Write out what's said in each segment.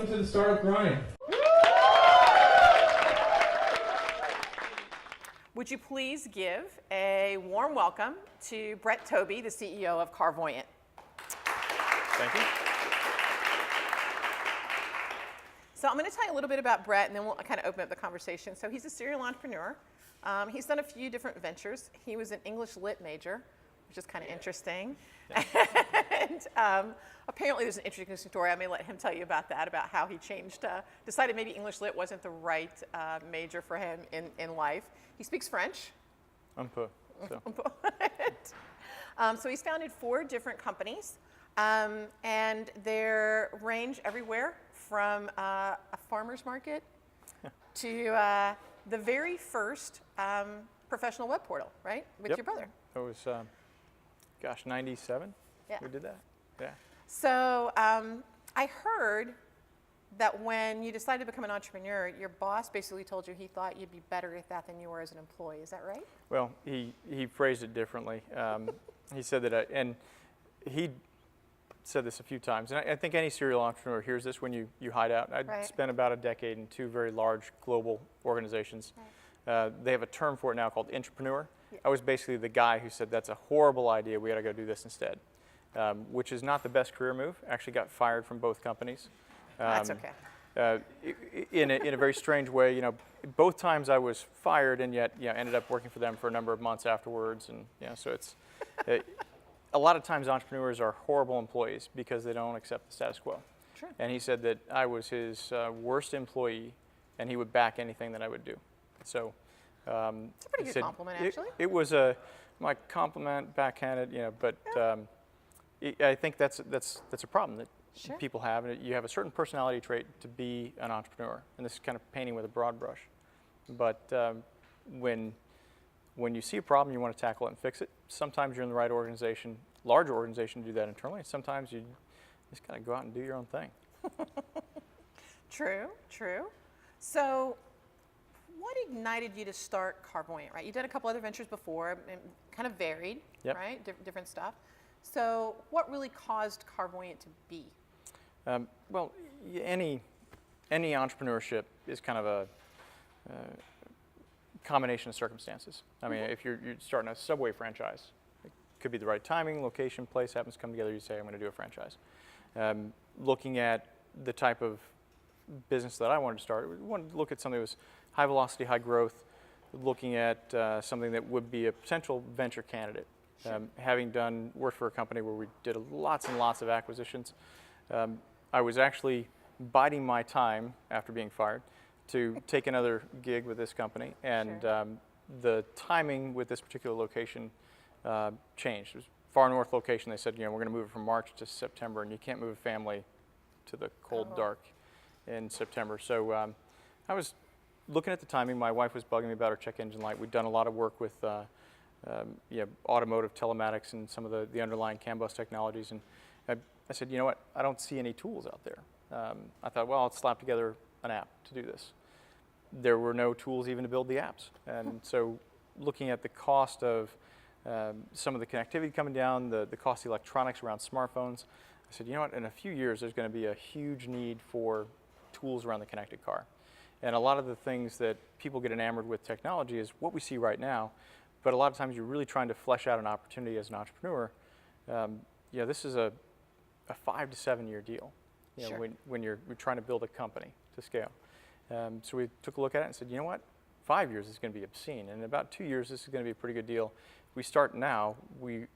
Welcome to the Startup Grind. Would you please give a warm welcome to Bret Tobey, the CEO of Carvoyant. Thank you. So I'm going to tell you a little bit about Bret, and then we'll kind of open up the conversation. So he's a serial entrepreneur. He's done a few different ventures. He was an English Lit major, which is kind of interesting. And apparently there's an interesting story. I may let him tell you about that, about how he changed, decided maybe English Lit wasn't the right major for him in life. He speaks French. Un peu. So. So he's founded 4 different companies, and they range everywhere from a farmer's market to the very first professional web portal, right, with your brother. It was, 97 we did that. Yeah. So I heard that when you decided to become an entrepreneur, your boss basically told you he thought you'd be better at that than you were as an employee. Is that right? Well, he phrased it differently. He said that, and he said this a few times, and I think any serial entrepreneur hears this when you hide out. I spent about a decade in 2 very large global organizations. They have a term for it now called intrapreneur. Yeah. I was basically the guy who said, that's a horrible idea, we got to go do this instead, which is not the best career move. Actually got fired from both companies. That's okay. In a very strange way, both times I was fired, and yet ended up working for them for a number of months afterwards, and so it's a lot of times entrepreneurs are horrible employees because they don't accept the status quo. Sure. And he said that I was his worst employee, and he would back anything that I would do. So it's a pretty good compliment, actually. It was my compliment, backhanded, but I think that's a problem that people have, and you have a certain personality trait to be an entrepreneur, and this is kind of painting with a broad brush. But when you see a problem, you want to tackle it and fix it. Sometimes you're in the right organization, larger organization, to do that internally, and sometimes you just kind of go out and do your own thing. True. So what ignited you to start Carvoyant, right? You did a couple other ventures before, and kind of varied, right? Different stuff. So what really caused Carvoyant to be? Well, any entrepreneurship is kind of a combination of circumstances. I mean, if you're starting a Subway franchise, it could be the right timing, location, place happens to come together, you say, I'm going to do a franchise. Looking at the type of business that I wanted to start, we wanted to look at something that was high velocity, high growth, looking at something that would be a potential venture candidate. Sure. Having worked for a company where we did lots and lots of acquisitions, I was actually biding my time after being fired to take another gig with this company, and the timing with this particular location changed. It was a far north location. They said, we're going to move it from March to September, and you can't move a family to the cold dark in September. So I was looking at the timing. My wife was bugging me about our check engine light. We'd done a lot of work with automotive telematics and some of the underlying CAN bus technologies, and I said, you know what, I don't see any tools out there. I thought, well, I'll slap together an app to do this. There were no tools even to build the apps. And so looking at the cost of some of the connectivity coming down, the cost of electronics around smartphones, I said, you know what, in a few years there's going to be a huge need for tools around the connected car. And a lot of the things that people get enamored with technology is what we see right now, but a lot of times you're really trying to flesh out an opportunity as an entrepreneur. This is a 5 to 7 year deal. When you're trying to build a company to scale. So we took a look at it and said, you know what, 5 years is going to be obscene. And in about 2 years, this is going to be a pretty good deal. If we start now, we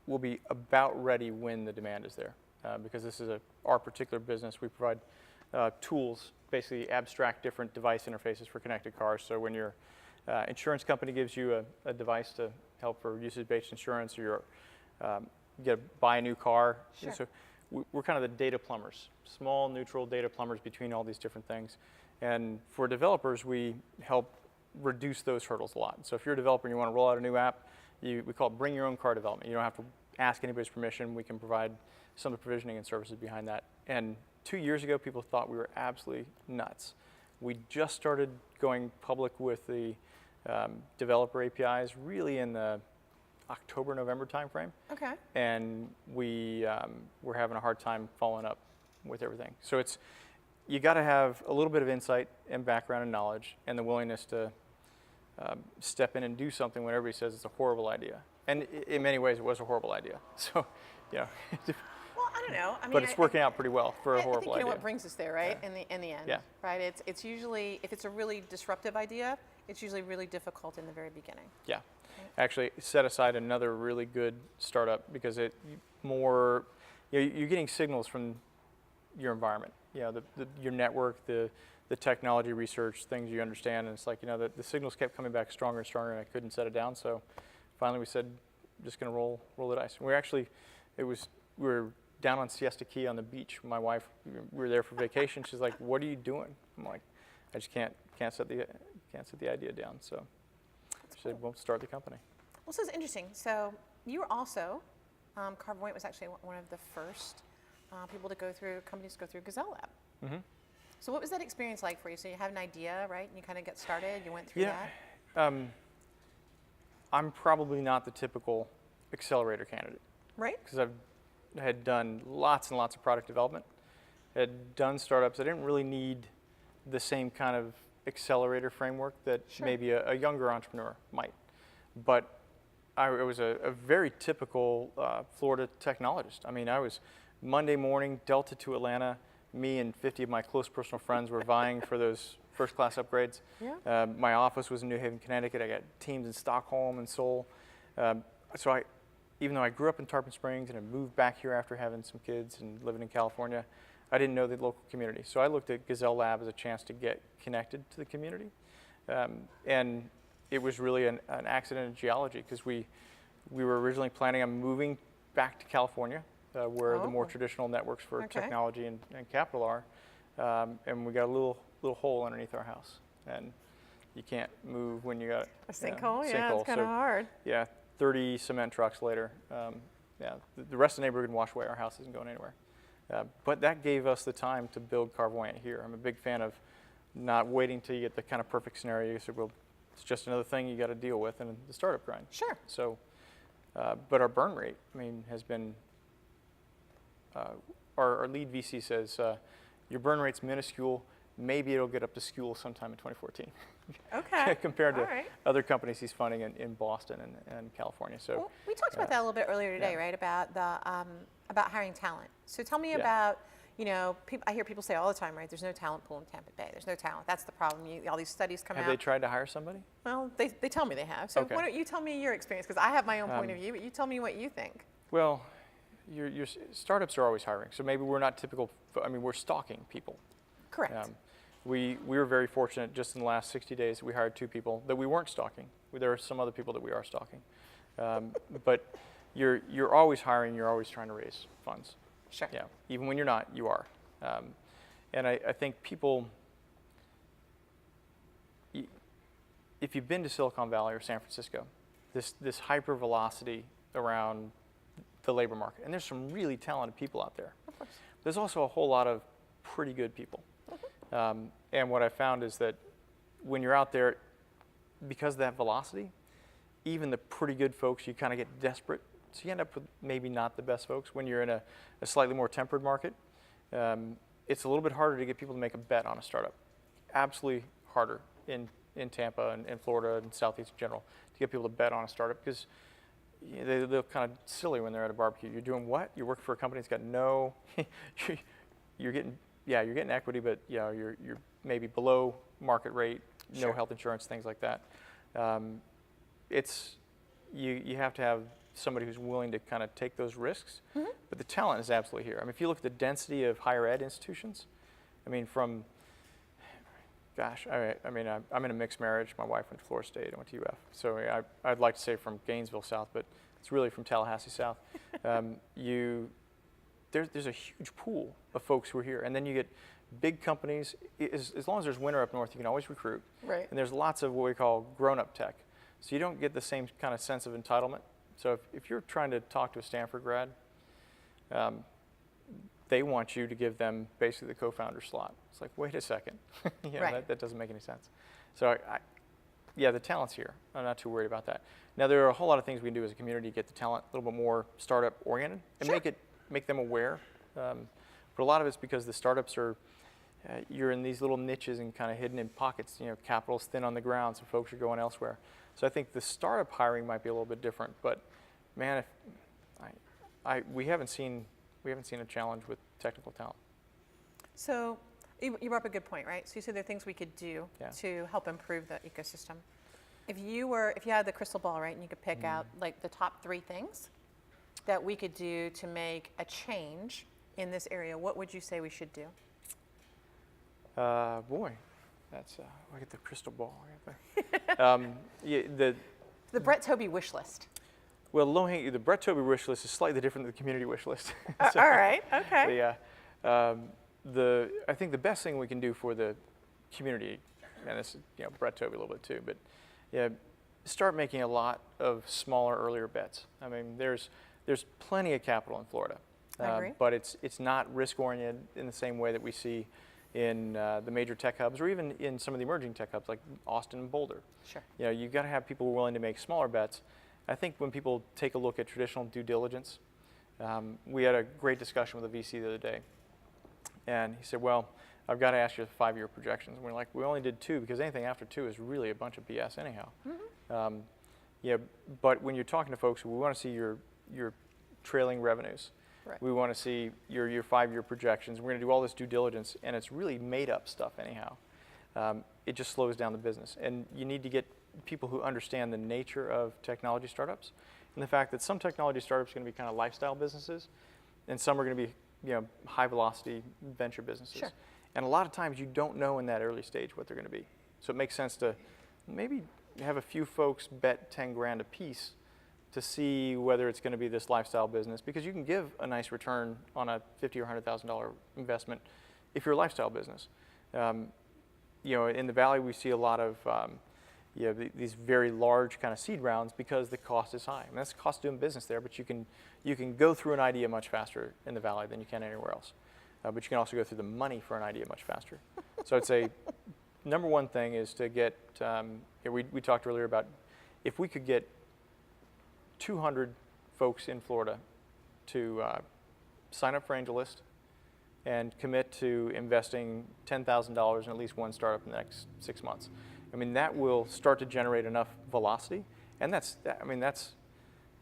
will be about ready when the demand is there. Because this is our particular business. We provide tools, basically abstract different device interfaces for connected cars. So when your insurance company gives you a device to help for usage-based insurance, or you buy a new car. Sure. So we're kind of the data plumbers, small, neutral data plumbers between all these different things. And for developers, we help reduce those hurdles a lot. So if you're a developer and you want to roll out a new app, we call it bring your own car development. You don't have to ask anybody's permission. We can provide some of the provisioning and services behind that. And 2 years ago, people thought we were absolutely nuts. We just started going public with the developer APIs really in the October, November timeframe. Okay. And we're having a hard time following up with everything. So you got to have a little bit of insight and background and knowledge and the willingness to step in and do something when everybody says it's a horrible idea. And in many ways, it was a horrible idea. So, you know. Well, I don't know. I mean, but it's working out pretty well for a I horrible think you idea. know what brings us there, right? Yeah. In the end, Yeah. right? It's usually, if it's a really disruptive idea, it's usually really difficult in the very beginning. Yeah. Actually, set aside another really good startup because you're getting signals from your environment. You know, your network, the technology research, things you understand, and it's like, you know, the signals kept coming back stronger and stronger, and I couldn't set it down. So finally, we said, just going to roll the dice. We were down on Siesta Key on the beach. My wife, we were there for vacation. She's like, "What are you doing?" I'm like, "I just can't set the idea down." So she said, "We'll start the company." Well, this is interesting. So you were also, Carvoyant was actually one of the first companies to go through Gazelle Lab. Mm-hmm. So what was that experience like for you? So you have an idea, right? And you kind of get started. You went through that. I'm probably not the typical accelerator candidate. Right. Because I had done lots and lots of product development, had done startups. I didn't really need the same kind of accelerator framework that maybe a younger entrepreneur might. But I was a very typical Florida technologist. I mean, I was Monday morning, Delta to Atlanta. Me and 50 of my close personal friends were vying for those first-class upgrades. Yeah. My office was in New Haven, Connecticut. I got teams in Stockholm and Seoul. So even though I grew up in Tarpon Springs and I moved back here after having some kids and living in California, I didn't know the local community. So I looked at Gazelle Lab as a chance to get connected to the community. And it was really an accident in geology because we were originally planning on moving back to California, where the more traditional networks for technology and capital are. And we got a little hole underneath our house. And you can't move when you got a sinkhole. Yeah, sinkhole. it's kind of hard. Yeah, 30 cement trucks later. The rest of the neighborhood can wash away. Our house isn't going anywhere. But that gave us the time to build Carvoyant here. I'm a big fan of not waiting till you get the kind of perfect scenario. You said, well, it's just another thing you got to deal with in the startup grind. Sure. So, but our burn rate, I mean, has been, our lead VC says, your burn rate's minuscule. Maybe it'll get up to school sometime in 2014. Okay. Compared to other companies he's funding in Boston and California. So well, we talked about that a little bit earlier today, right? About the about hiring talent. So tell me about, you know, I hear people say all the time, right? There's no talent pool in Tampa Bay. There's no talent. That's the problem. All these studies come out. Have they tried to hire somebody? Well, they tell me they have. So why don't you tell me your experience? Because I have my own point of view, but you tell me what you think. Well, your startups are always hiring. So maybe we're not typical. I mean, we're stalking people. Correct. We were very fortunate just in the last 60 days we hired 2 people that we weren't stalking. There are some other people that we are stalking. But you're always hiring, you're always trying to raise funds. Sure. Yeah. Even when you're not, you are. And I think people, if you've been to Silicon Valley or San Francisco, this hyper velocity around the labor market, and there's some really talented people out there. Of course. There's also a whole lot of pretty good people. And what I found is that when you're out there, because of that velocity, even the pretty good folks, you kind of get desperate. So you end up with maybe not the best folks. When you're in a slightly more tempered market, it's a little bit harder to get people to make a bet on a startup. Absolutely harder in Tampa and Florida and Southeast in general to get people to bet on a startup because they're kind of silly when they're at a barbecue. You're doing what? You're working for a company that's got no, you're getting equity, but you're maybe below market rate, no health insurance, things like that. You have to have somebody who's willing to kind of take those risks, but the talent is absolutely here. I mean, if you look at the density of higher ed institutions, I mean, I'm in a mixed marriage. My wife went to Florida State, I went to UF. So I'd like to say from Gainesville South, but it's really from Tallahassee South. There's a huge pool of folks who are here. And then you get big companies. As long as there's winter up north, you can always recruit. Right. And there's lots of what we call grown-up tech. So you don't get the same kind of sense of entitlement. So if you're trying to talk to a Stanford grad, they want you to give them basically the co-founder slot. It's like, wait a second. That doesn't make any sense. So the talent's here. I'm not too worried about that. Now, there are a whole lot of things we can do as a community to get the talent a little bit more startup-oriented and make them aware. But a lot of it's because the startups are, you're in these little niches and kind of hidden in pockets. Capital's thin on the ground, so folks are going elsewhere. So I think the startup hiring might be a little bit different. But man, we haven't seen a challenge with technical talent. So you brought up a good point, right? So you said there are things we could do to help improve the ecosystem. If you had the crystal ball, right, and you could pick out like the top 3 things that we could do to make a change in this area, what would you say we should do? Boy, that's look at the crystal ball right there. The Bret Tobey wish list. Well, the Bret Tobey wish list is slightly different than the community wish list. So, all right, okay. I think the best thing we can do for the community, and this is Bret Tobey a little bit too, but start making a lot of smaller, earlier bets. I mean, there's plenty of capital in Florida, but it's not risk oriented in the same way that we see in the major tech hubs, or even in some of the emerging tech hubs like Austin and Boulder. Sure. You've got to have people who are willing to make smaller bets. I think when people take a look at traditional due diligence, we had a great discussion with a VC the other day, and he said, well, I've got to ask you the 5-year projections. And we're like, we only did 2 because anything after 2 is really a bunch of BS anyhow. But when you're talking to folks, we want to see your trailing revenues. Right. We want to see your 5-year projections. We're going to do all this due diligence, and it's really made up stuff anyhow. It just slows down the business. And you need to get people who understand the nature of technology startups and the fact that some technology startups are going to be kind of lifestyle businesses, and some are going to be high velocity venture businesses. Sure. And a lot of times you don't know in that early stage what they're going to be. So it makes sense to maybe have a few folks bet 10 grand a piece to see whether it's going to be this lifestyle business, because you can give a nice return on a $50,000 or $100,000 investment if you're a lifestyle business. In the Valley we see a lot of these very large kind of seed rounds because the cost is high. I mean, that's the cost of doing business there, but you can go through an idea much faster in the Valley than you can anywhere else. But you can also go through the money for an idea much faster. So I'd say number one thing is to get, we talked earlier about if we could get 200 folks in Florida to sign up for AngelList and commit to investing $10,000 in at least one startup in the next 6 months. I mean, that will start to generate enough velocity, and that's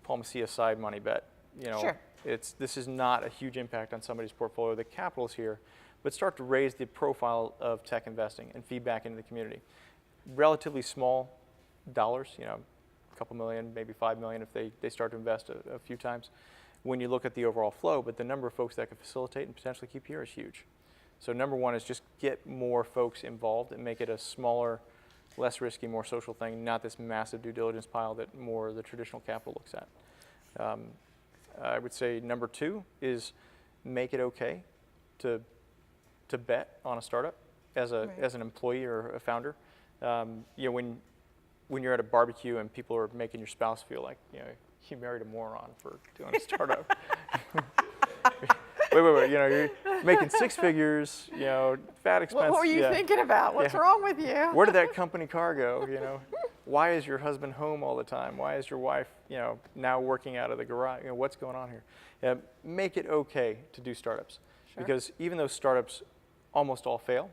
Paul Messiah's side money bet. Sure. This is not a huge impact on somebody's portfolio. The capital's here, but start to raise the profile of tech investing and feedback into the community. Relatively small dollars, a couple million, maybe 5 million if they start to invest a few times when you look at the overall flow, but the number of folks that can facilitate and potentially keep here is huge. So number one is just get more folks involved and make it a smaller, less risky, more social thing, not this massive due diligence pile that more the traditional capital looks at. I would say number 2 is make it okay to bet on a startup as an employee or a founder. When you're at a barbecue and people are making your spouse feel like you married a moron for doing a startup. wait, you're making 6 figures, fat expense. What were you thinking about? What's wrong with you? Where did that company car go? Why is your husband home all the time? Why is your wife, now working out of the garage? What's going on here? Make it okay to do startups. Sure. Because even though startups almost all fail,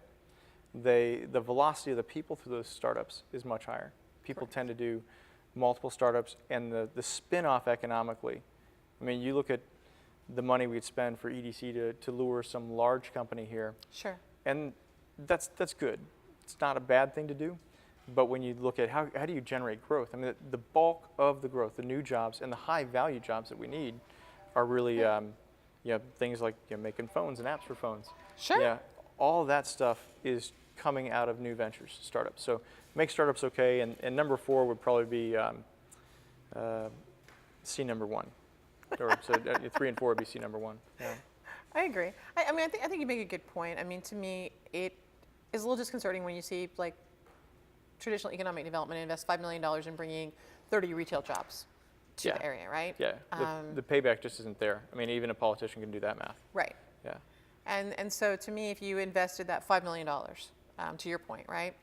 the velocity of the people through those startups is much higher. People tend to do multiple startups, and the spin-off economically. I mean, you look at the money we'd spend for EDC to lure some large company here. Sure. And that's good. It's not a bad thing to do. But when you look at how do you generate growth, I mean, the bulk of the growth, the new jobs and the high-value jobs that we need are really things like making phones and apps for phones. Sure. Yeah, all of that stuff is coming out of new ventures, startups. So make startups okay, and number 4 would probably be C number 1. Or so 3 and 4 would be C number 1. Yeah. I agree. I think you make a good point. I mean, to me, it is a little disconcerting when you see like traditional economic development invest $5 million in bringing 30 retail jobs to the area, right? Yeah. The payback just isn't there. I mean, even a politician can do that math. Right. Yeah. And so to me, if you invested that $5 million, to your point, right,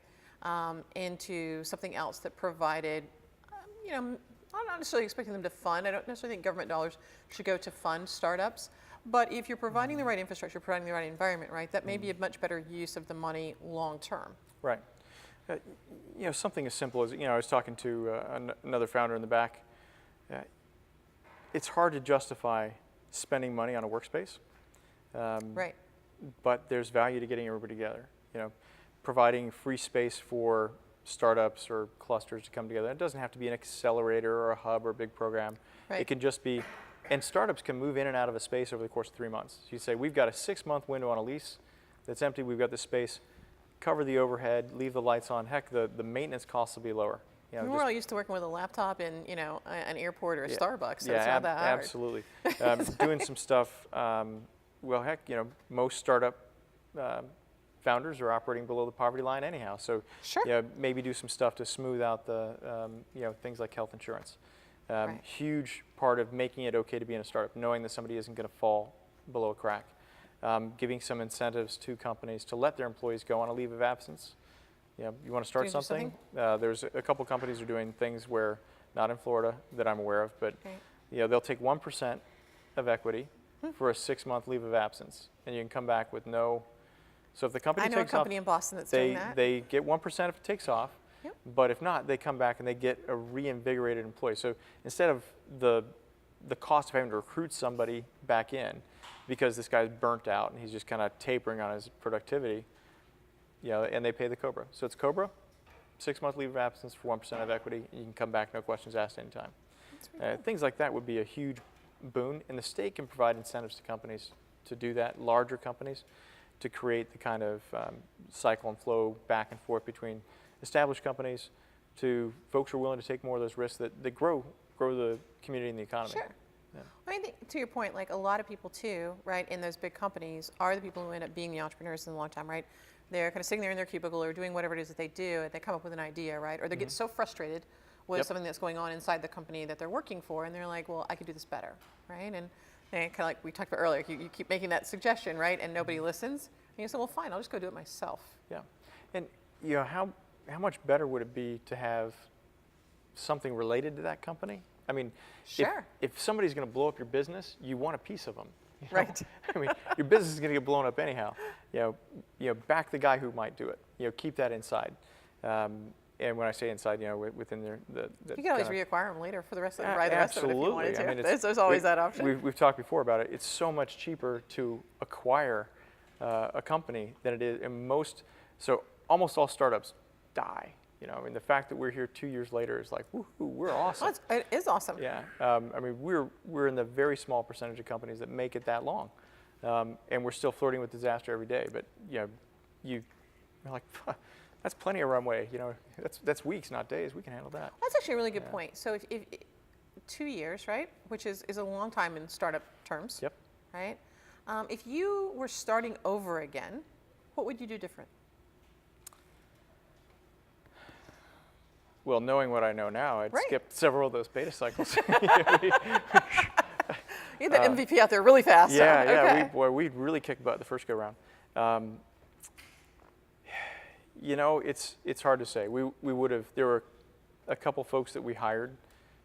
into something else that provided, I'm not necessarily expecting them to fund. I don't necessarily think government dollars should go to fund startups, But if you're providing the right infrastructure, providing the right environment, right, that may be a much better use of the money long term. Right. Something as simple as, I was talking to another founder in the back. It's hard to justify spending money on a workspace. Right. But there's value to getting everybody together. Providing free space for startups or clusters to come together. It doesn't have to be an accelerator or a hub or a big program. Right. It can just be, and startups can move in and out of a space over the course of 3 months. So you say, we've got a 6-month window on a lease that's empty, we've got the space, cover the overhead, leave the lights on. Heck, the maintenance costs will be lower. We're all used to working with a laptop in, an airport or a Starbucks, so yeah, it's not that hard. Absolutely. Doing some stuff, heck, most startup founders are operating below the poverty line anyhow. So sure. Maybe do some stuff to smooth out the, things like health insurance. Right. Huge part of making it okay to be in a startup, knowing that somebody isn't going to fall below a crack. Giving some incentives to companies to let their employees go on a leave of absence. You want to start something? There's a couple companies are doing things where, not in Florida that I'm aware of, but they'll take 1% of equity for a 6-month leave of absence, and you can come back with no. So if the company takes off, I know a company in Boston that's doing that. They get 1% if it takes off, yep. But if not, they come back and they get a reinvigorated employee. So instead of the cost of having to recruit somebody back in, because this guy's burnt out and he's just kind of tapering on his productivity, and they pay the COBRA. So it's COBRA, 6-month leave of absence for 1% of equity. You can come back, no questions asked anytime. Things like that would be a huge boon, and the state can provide incentives to companies to do that, larger companies, to create the kind of cycle and flow back and forth between established companies to folks who are willing to take more of those risks that grow the community and the economy. Sure. Yeah. I think to your point, like a lot of people too, right, in those big companies are the people who end up being the entrepreneurs in the long time, right? They're kind of sitting there in their cubicle or doing whatever it is that they do, and they come up with an idea, right? Or they get so frustrated with something that's going on inside the company that they're working for, and they're like, well, I could do this better, right? And kind of like we talked about earlier, you keep making that suggestion, right? And nobody listens. And you say, well, fine, I'll just go do it myself. Yeah. And how much better would it be to have something related to that company? I mean, sure. If somebody's going to blow up your business, you want a piece of them. Right. I mean, your business is going to get blown up anyhow. Back the guy who might do it. Keep that inside. And when I say inside, within the you can always reacquire them later for the rest of the rest absolutely. of it if you wanted to. I mean, there's always that option. We've talked before about it. It's so much cheaper to acquire a company than it is in most. So almost all startups die. I mean, the fact that we're here 2 years later is like, woohoo, we're awesome. It is awesome. Yeah. I mean, we're in the very small percentage of companies that make it that long, and we're still flirting with disaster every day. But you're like, that's plenty of runway. That's weeks, not days. We can handle that. That's actually a really good point. So if 2 years, right, which is a long time in startup terms. Yep. Right. If you were starting over again, what would you do different? Well, knowing what I know now, I'd skip several of those beta cycles. You get the MVP out there really fast. Yeah, okay. We'd really kick butt the first go round. It's hard to say. We would have. There were a couple folks that we hired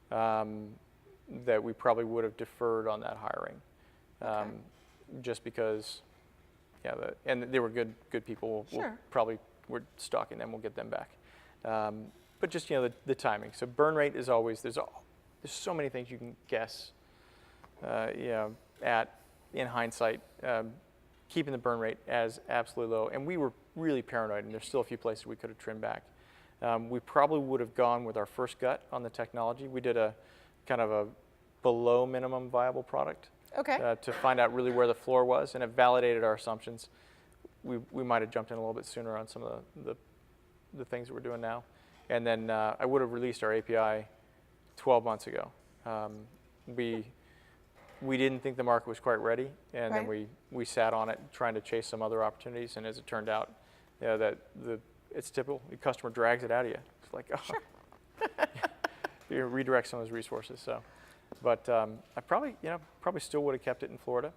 that we probably would have deferred on that hiring, just because, and they were good people. We're stalking them. We'll get them back. But just the timing. So burn rate is always there's so many things you can guess. In hindsight, keeping the burn rate as absolutely low, and we were really paranoid. And there's still a few places we could have trimmed back. We probably would have gone with our first gut on the technology. We did a kind of a below minimum viable product. To find out really where the floor was, and it validated our assumptions. We might have jumped in a little bit sooner on some of the things that we're doing now. And then I would have released our API 12 months ago. We didn't think the market was quite ready, and then we sat on it trying to chase some other opportunities. And as it turned out, it's typical. The customer drags it out of you. It's like, you redirect some of those resources. So, but I probably still would have kept it in Florida.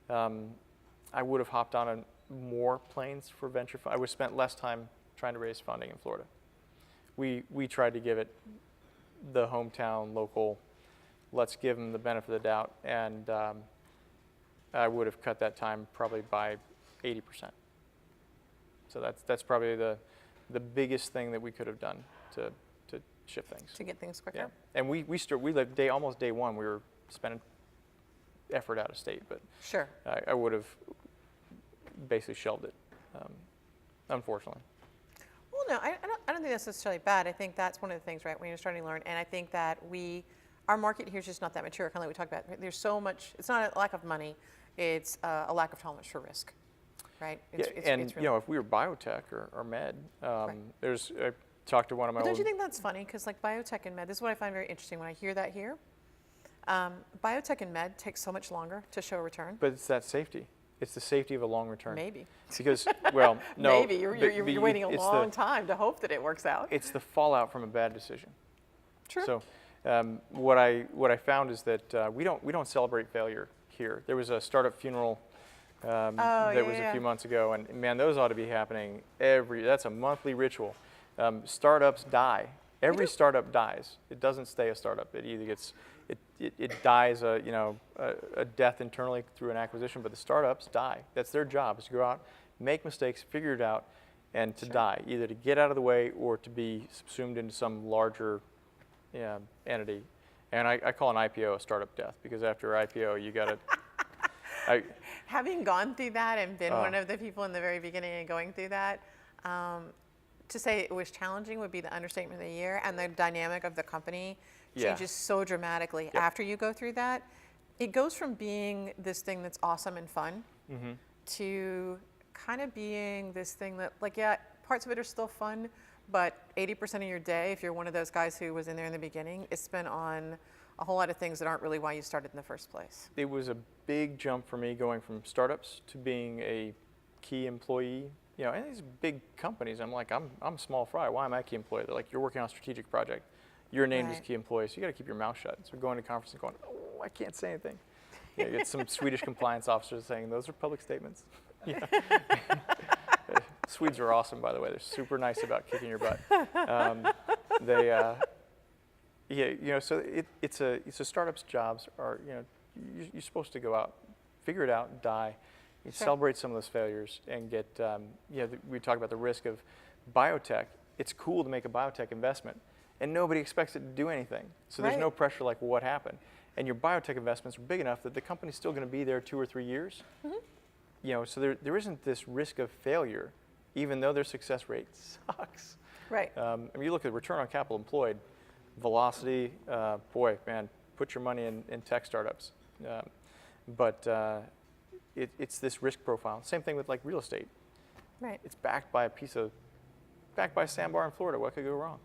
I would have hopped on more planes for venture. I would have spent less time trying to raise funding in Florida. We tried to give it the hometown, local, let's give them the benefit of the doubt. And I would have cut that time probably by 80%. So that's probably the biggest thing that we could have done to shift things. To get things quicker. Yeah. And we lived almost day one. We were spending effort out of state, but Sure. I would have basically shelved it, unfortunately. Well, no, I don't think that's necessarily bad. I think that's one of the things, right, when you're starting to learn. And I think that our market here is just not that mature, kind of like we talked about. There's so much, it's not a lack of money, it's a lack of tolerance for risk, right? Yeah, and you know, if we were biotech or med, Right. I talked to one of my But don't old, you think that's funny? Because like biotech and med, this is what I find very interesting when I hear that here. Biotech and med takes so much longer to show a return. but it's that safety. It's the safety of a long return. Maybe. Because, well, no. Maybe. You're waiting a it's long time to hope that it works out. It's the fallout from a bad decision. True. So what I found is that we don't celebrate failure here. There was a startup funeral that was a few months ago, and man, those ought to be happening that's a monthly ritual. Startups die. Every startup dies. It doesn't stay a startup. It either gets it dies a death internally through an acquisition, but the startups die. That's their job, is to go out, make mistakes, figure it out, and to die, either to get out of the way or to be subsumed into some larger entity. And I call an IPO a startup death, because after IPO you got to. Having gone through that and been one of the people in the very beginning and going through that, to say it was challenging would be the understatement of the year, and the dynamic of the company changes so dramatically after you go through that. It goes from being this thing that's awesome and fun to kind of being this thing that, like, yeah, parts of it are still fun, but 80% of your day, if you're one of those guys who was in there in the beginning, is spent on a whole lot of things that aren't really why you started in the first place. It was a big jump for me going from startups to being a key employee. You know, and these big companies, I'm like, I'm small fry. Why am I a key employee? They're like, you're working on a strategic project. You're named as key employee, so you got to keep your mouth shut. So going to conference and going, oh, I can't say anything. You get some Swedish compliance officers saying, those are public statements. Swedes are awesome, by the way. They're super nice about kicking your butt. So it's a startup's jobs are, you're supposed to go out, figure it out, die. You celebrate some of those failures and get, we talk about the risk of biotech. It's cool to make a biotech investment, and nobody expects it to do anything. So there's no pressure like, well, what happened? And your biotech investments are big enough that the company's still going to be there 2 or 3 years. So there isn't this risk of failure, even though their success rate sucks. Right. I mean, you look at return on capital employed, velocity, boy, man, put your money in tech startups. It's this risk profile. Same thing with like real estate. Right. It's backed by a sandbar in Florida. What could go wrong?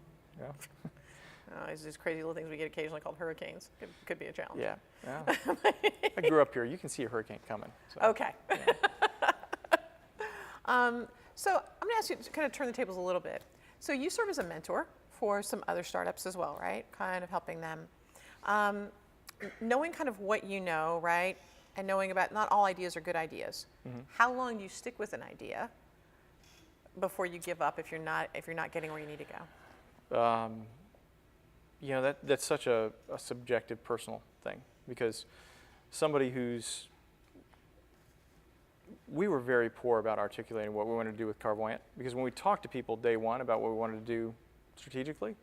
It's just crazy little things we get occasionally called hurricanes. Could be a challenge. Yeah. I grew up here. You can see a hurricane coming. So, okay. So I'm going to ask you to kind of turn the tables a little bit. So you serve as a mentor for some other startups as well, right? Kind of helping them. Knowing kind of what you know, right? And knowing about not all ideas are good ideas. How long do you stick with an idea before you give up if you're not getting where you need to go? That's such a subjective, personal thing, because somebody we were very poor about articulating what we wanted to do with Carvoyant, because when we talked to people day one about what we wanted to do strategically,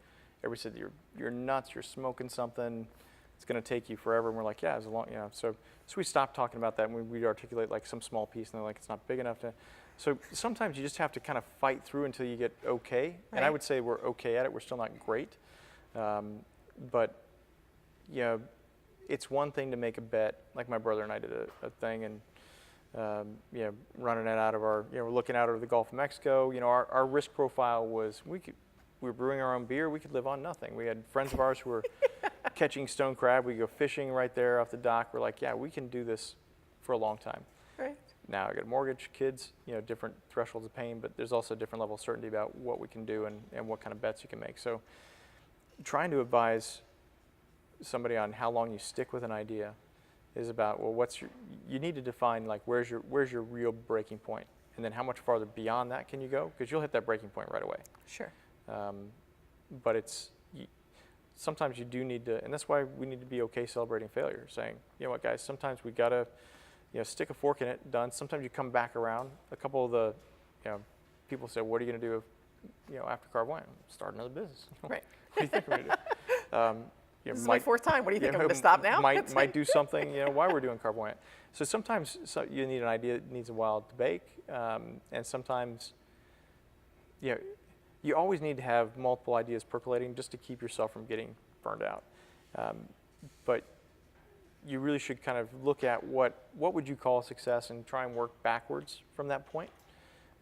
everybody said, you're nuts, you're smoking something, it's going to take you forever. And we're like, yeah, as long, so we stopped talking about that, and we'd articulate like some small piece, and they're like, it's not big enough to. So sometimes you just have to kind of fight through until you get okay. Right. And I would say we're okay at it. We're still not great. But it's one thing to make a bet, like my brother and I did a thing, and running it out of we're looking out over the Gulf of Mexico. Our risk profile was we were brewing our own beer. We could live on nothing. We had friends of ours who were catching stone crab. We go fishing right there off the dock. We're like, yeah, we can do this for a long time. Right. Now I got a mortgage, kids, different thresholds of pain, but there's also a different level of certainty about what we can do and what kind of bets you can make. So trying to advise somebody on how long you stick with an idea is about, well, you need to define like where's your real breaking point, and then how much farther beyond that can you go, because you'll hit that breaking point right away. Sure. But sometimes you do need to, and that's why we need to be okay celebrating failure, saying, you know what, guys, sometimes we gotta stick a fork in it, done. Sometimes you come back around. A couple of the, people say, what are you going to do if, after Carvoyant? Start another business. Right. What do you think we're going to do? This is my fourth time. What do you think? I'm going to stop now? Might do something, while we're doing Carvoyant. So sometimes you need an idea that needs a while to bake, and sometimes, you always need to have multiple ideas percolating just to keep yourself from getting burned out. But you really should kind of look at what would you call success and try and work backwards from that point.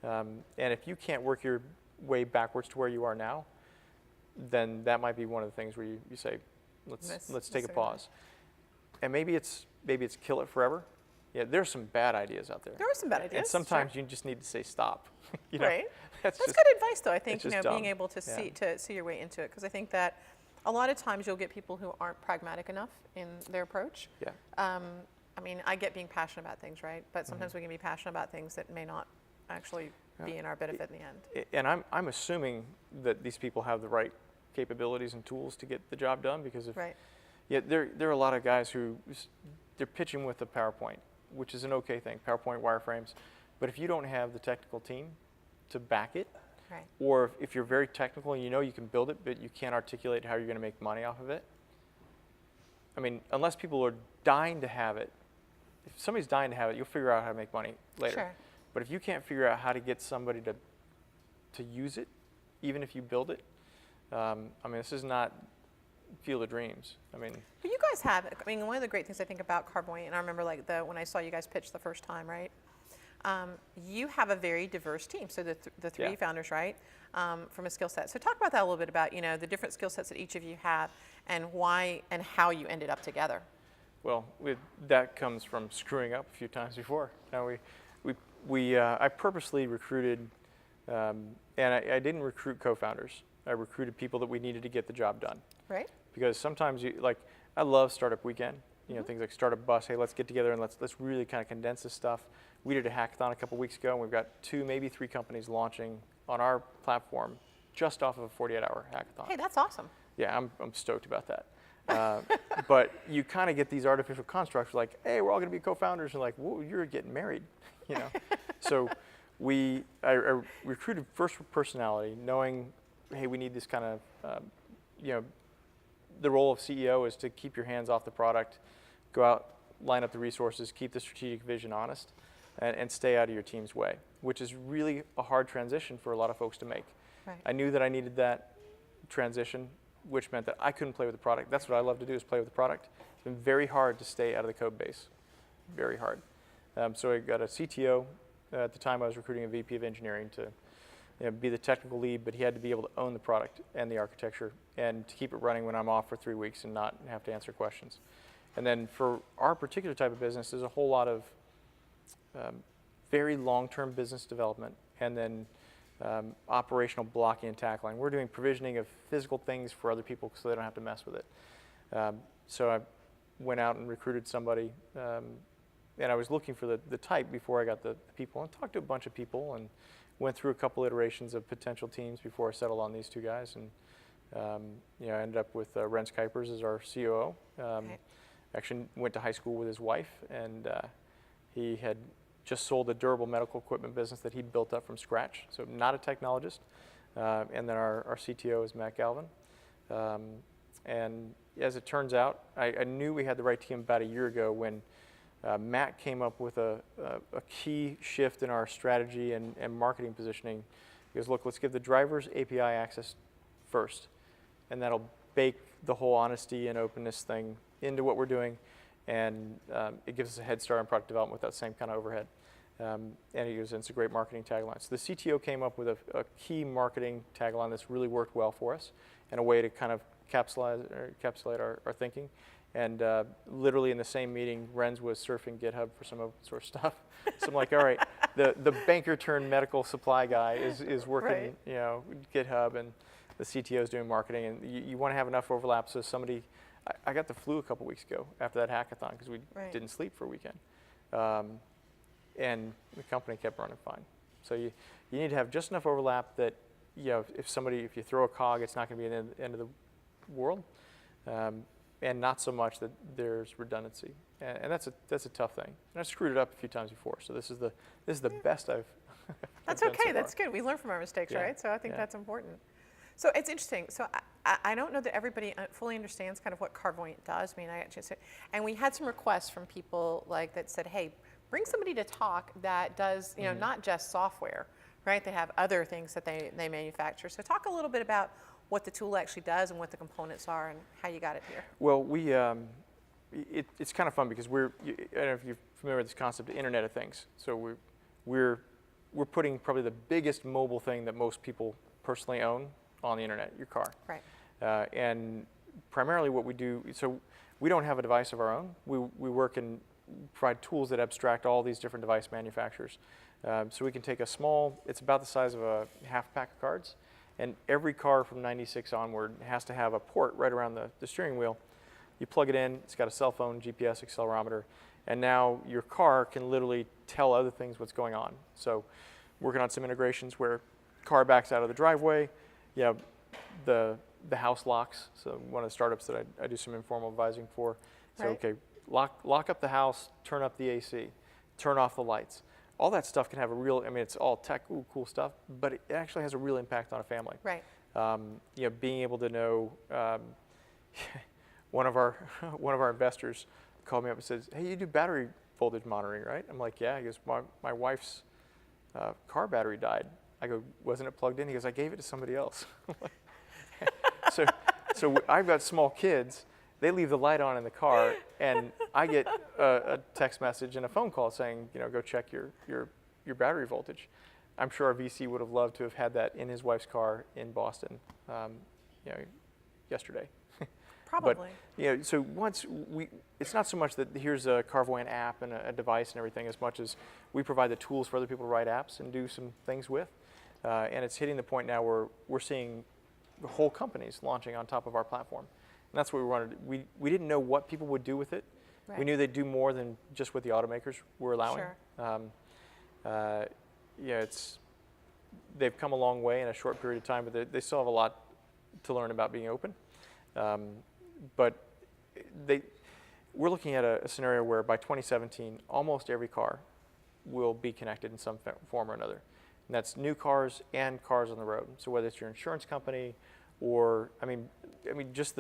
And if you can't work your way backwards to where you are now, then that might be one of the things where you say, let's take a pause. And maybe it's kill it forever. Yeah, there's some bad ideas out there. There are some bad ideas. And sometimes you just need to say stop. Right. That's just good advice, though. I think being dumb. able to see your way into it, because I think that a lot of times you'll get people who aren't pragmatic enough in their approach. Yeah. I mean, I get being passionate about things, right? But sometimes we can be passionate about things that may not actually be in our benefit in the end. And I'm assuming that these people have the right capabilities and tools to get the job done, because there are a lot of guys who they're pitching with a PowerPoint, which is an okay thing, PowerPoint wireframes. But if you don't have the technical team to back it, right. or if you're very technical and you can build it, but you can't articulate how you're going to make money off of it, I mean, unless people are dying to have it, if somebody's dying to have it, you'll figure out how to make money later. Sure. But if you can't figure out how to get somebody to use it, even if you build it, I mean, this is not Field of Dreams. I mean, but you guys have. I mean, one of the great things I think about Carvoyant, and I remember when I saw you guys pitch the first time, right? You have a very diverse team. So the three founders, right, from a skill set. So talk about that a little bit about the different skill sets that each of you have, and why and how you ended up together. Well, that comes from screwing up a few times before. Now I purposely recruited, and I didn't recruit co-founders. I recruited people that we needed to get the job done. Right. Because sometimes I love Startup Weekend. Things like Startup Bus. Hey, let's get together and let's really kind of condense this stuff. We did a hackathon a couple weeks ago, and we've got 2, maybe 3 companies launching on our platform just off of a 48-hour hackathon. Hey, that's awesome. Yeah, I'm stoked about that. But you kind of get these artificial constructs like, hey, we're all going to be co-founders, and like, whoa, you're getting married, So I recruited first for personality, knowing, hey, we need this kind of, the role of CEO is to keep your hands off the product, go out, line up the resources, keep the strategic vision honest, and stay out of your team's way, which is really a hard transition for a lot of folks to make. Right. I knew that I needed that transition, which meant that I couldn't play with the product. That's what I love to do, is play with the product. It's been very hard to stay out of the code base, very hard. So I got a CTO. At the time, I was recruiting a VP of engineering to be the technical lead, but he had to be able to own the product and the architecture and to keep it running when I'm off for 3 weeks and not have to answer questions. And then for our particular type of business, there's a whole lot of very long-term business development, and then operational blocking and tackling. We're doing provisioning of physical things for other people so they don't have to mess with it. So I went out and recruited somebody, and I was looking for the type before I got the people, and talked to a bunch of people, and went through a couple iterations of potential teams before I settled on these 2 guys. And I ended up with Renz Kuipers as our COO. Okay. Actually went to high school with his wife, and he had just sold a durable medical equipment business that he built up from scratch, so not a technologist. And then our CTO is Matt Galvin. And as it turns out, I knew we had the right team about a year ago when Matt came up with a key shift in our strategy and marketing positioning. He goes, look, let's give the drivers API access first, and that'll bake the whole honesty and openness thing into what we're doing, and it gives us a head start on product development with that same kind of overhead. And he goes, it's a great marketing tagline. So the CTO came up with a key marketing tagline that's really worked well for us, and a way to kind of encapsulate our thinking. And literally in the same meeting, Renz was surfing GitHub for some open source stuff. So I'm like, all right, the banker turned medical supply guy is working, GitHub, and the CTO is doing marketing, and you want to have enough overlap so somebody. I got the flu a couple weeks ago after that hackathon because we didn't sleep for a weekend, and the company kept running fine. So you need to have just enough overlap that if you throw a cog, it's not going to be the end of the world. and not so much that there's redundancy. And that's a tough thing. And I've screwed it up a few times before, so this is the best I've That's done okay. so That's far. good. We learn from our mistakes, Yeah. right? So I think Yeah. that's important. So it's interesting. So I don't know that everybody fully understands kind of what Carvoyant does. I mean, and we had some requests from people like that said, hey, bring somebody to talk that does, you know, not just software, right? They have other things that they manufacture. So talk a little bit about what the tool actually does and what the components are and how you got it here. Well, it's kind of fun because I don't know if you're familiar with this concept of Internet of Things. So we're putting probably the biggest mobile thing that most people personally own on the internet, your car. Right. And primarily what we do, so we don't have a device of our own. We work and provide tools that abstract all these different device manufacturers. So we can take it's about the size of a half pack of cards, and every car from 96 onward has to have a port right around the steering wheel. You plug it in, it's got a cell phone, GPS, accelerometer, and now your car can literally tell other things what's going on. So working on some integrations where car backs out of the driveway, you know, the house locks. So one of the startups that I do some informal advising for. So Right. okay, lock up the house, turn up the AC, turn off the lights. All that stuff can have a real, I mean, it's all tech, cool stuff, but it actually has a real impact on a family. Right. You know, being able to know, one of our investors called me up and says, hey, you do battery voltage monitoring, right? I'm like, yeah. He goes, my wife's car battery died. I go, wasn't it plugged in? He goes, I gave it to somebody else. So I've got small kids. They leave the light on in the car, and I get a text message and a phone call saying, you know, go check your battery voltage. I'm sure our VC would have loved to have had that in his wife's car in Boston, you know, yesterday. Probably. But you know, so it's not so much that here's a Carvoyant app and a device and everything, as much as we provide the tools for other people to write apps and do some things with. And it's hitting the point now where we're seeing whole companies launching on top of our platform. And that's what we wanted. We didn't know what people would do with it. Right. We knew they'd do more than just what the automakers were allowing. Sure. Yeah, they've come a long way in a short period of time, but they still have a lot to learn about being open. But we're looking at a scenario where by 2017, almost every car will be connected in some form or another. And that's new cars and cars on the road. So whether it's your insurance company or, I mean, just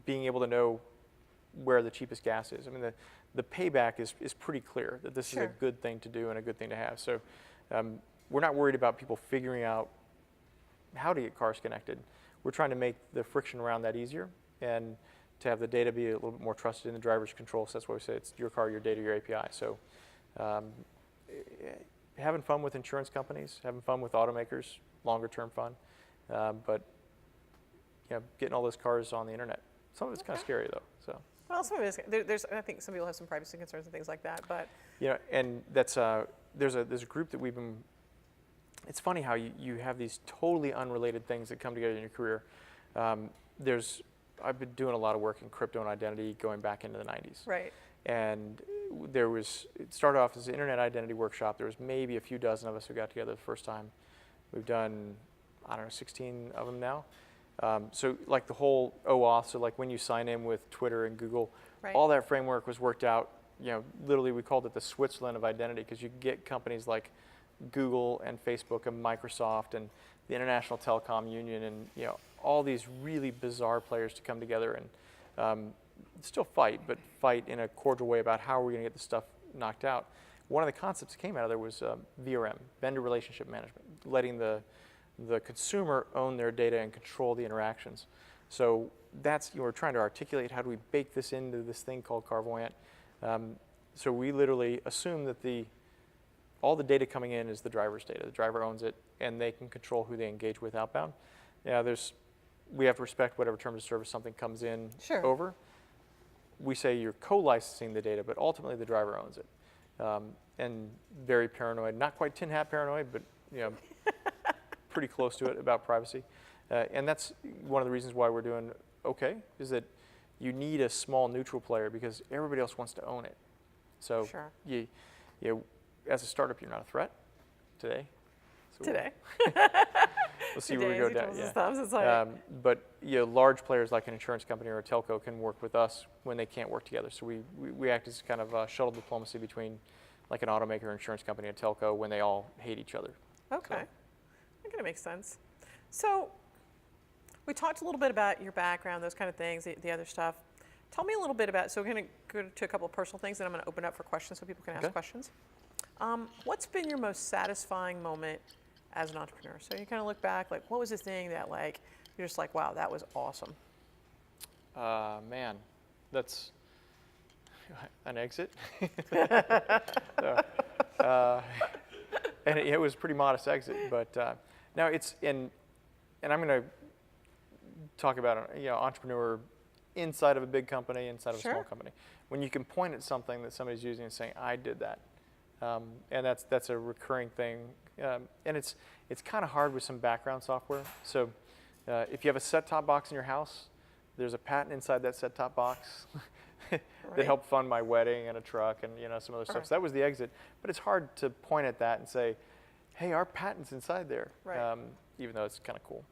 being able to know where the cheapest gas is. I mean, the payback is pretty clear that this Sure. is a good thing to do and a good thing to have. So we're not worried about people figuring out how to get cars connected. We're trying to make the friction around that easier and to have the data be a little bit more trusted in the driver's control. So that's why we say it's your car, your data, your API. So having fun with insurance companies, having fun with automakers, longer term fun. But you know, getting all those cars on the internet. Some of it's kind of scary though. So. Well, some of it is, I think some people have some privacy concerns and things like that, but. You know, and that's there's a group that we've been. It's funny how you have these totally unrelated things that come together in your career. I've been doing a lot of work in crypto and identity going back into the 90s. Right. And it started off as an internet identity workshop. There was maybe a few dozen of us who got together the first time. We've done, I don't know, 16 of them now. So like the whole OAuth, so like when you sign in with Twitter and Google, Right. all that framework was worked out. You know, literally we called it the Switzerland of identity because you get companies like Google and Facebook and Microsoft and the International Telecom Union and, you know, all these really bizarre players to come together and still fight, but fight in a cordial way about how we're going to get this stuff knocked out. One of the concepts that came out of there was VRM, vendor relationship management, letting the consumer own their data and control the interactions. So that's, we're trying to articulate how do we bake this into this thing called Carvoyant. So we literally assume that all the data coming in is the driver's data. The driver owns it, and they can control who they engage with outbound. Yeah, we have to respect whatever terms of service something comes in Sure. over. We say you're co-licensing the data, but ultimately the driver owns it. And very paranoid, not quite tin hat paranoid, but you know, pretty close to it about privacy. And that's one of the reasons why we're doing okay, is that you need a small neutral player because everybody else wants to own it. So Sure. you as a startup, you're not a threat today. So Today. we'll see where we go down. Yeah. Stuff. It's like, But large players like an insurance company or a telco can work with us when they can't work together. So we act as kind of shuttle diplomacy between like an automaker, insurance company, and telco when they all hate each other. okay. So. I think it makes sense. So we talked a little bit about your background, those kind of things, the other stuff. Tell me a little bit about, so we're going to go to a couple of personal things, and I'm going to open up for questions so people can ask questions. What's been your most satisfying moment as an entrepreneur? So you kind of look back, like, what was the thing that, like, you're just like, wow, that was awesome? Man, that's an exit. And it was a pretty modest exit, but now it's and I'm going to talk about entrepreneur inside of a big company, inside of a small company. When you can point at something that somebody's using and saying, I did that. And that's a recurring thing. And it's kind of hard with some background software. So if you have a set-top box in your house, there's a patent inside that set-top box that helped fund my wedding and a truck and some other stuff. So that was the exit. But it's hard to point at that and say, hey, our patent's inside there, even though it's kind of cool.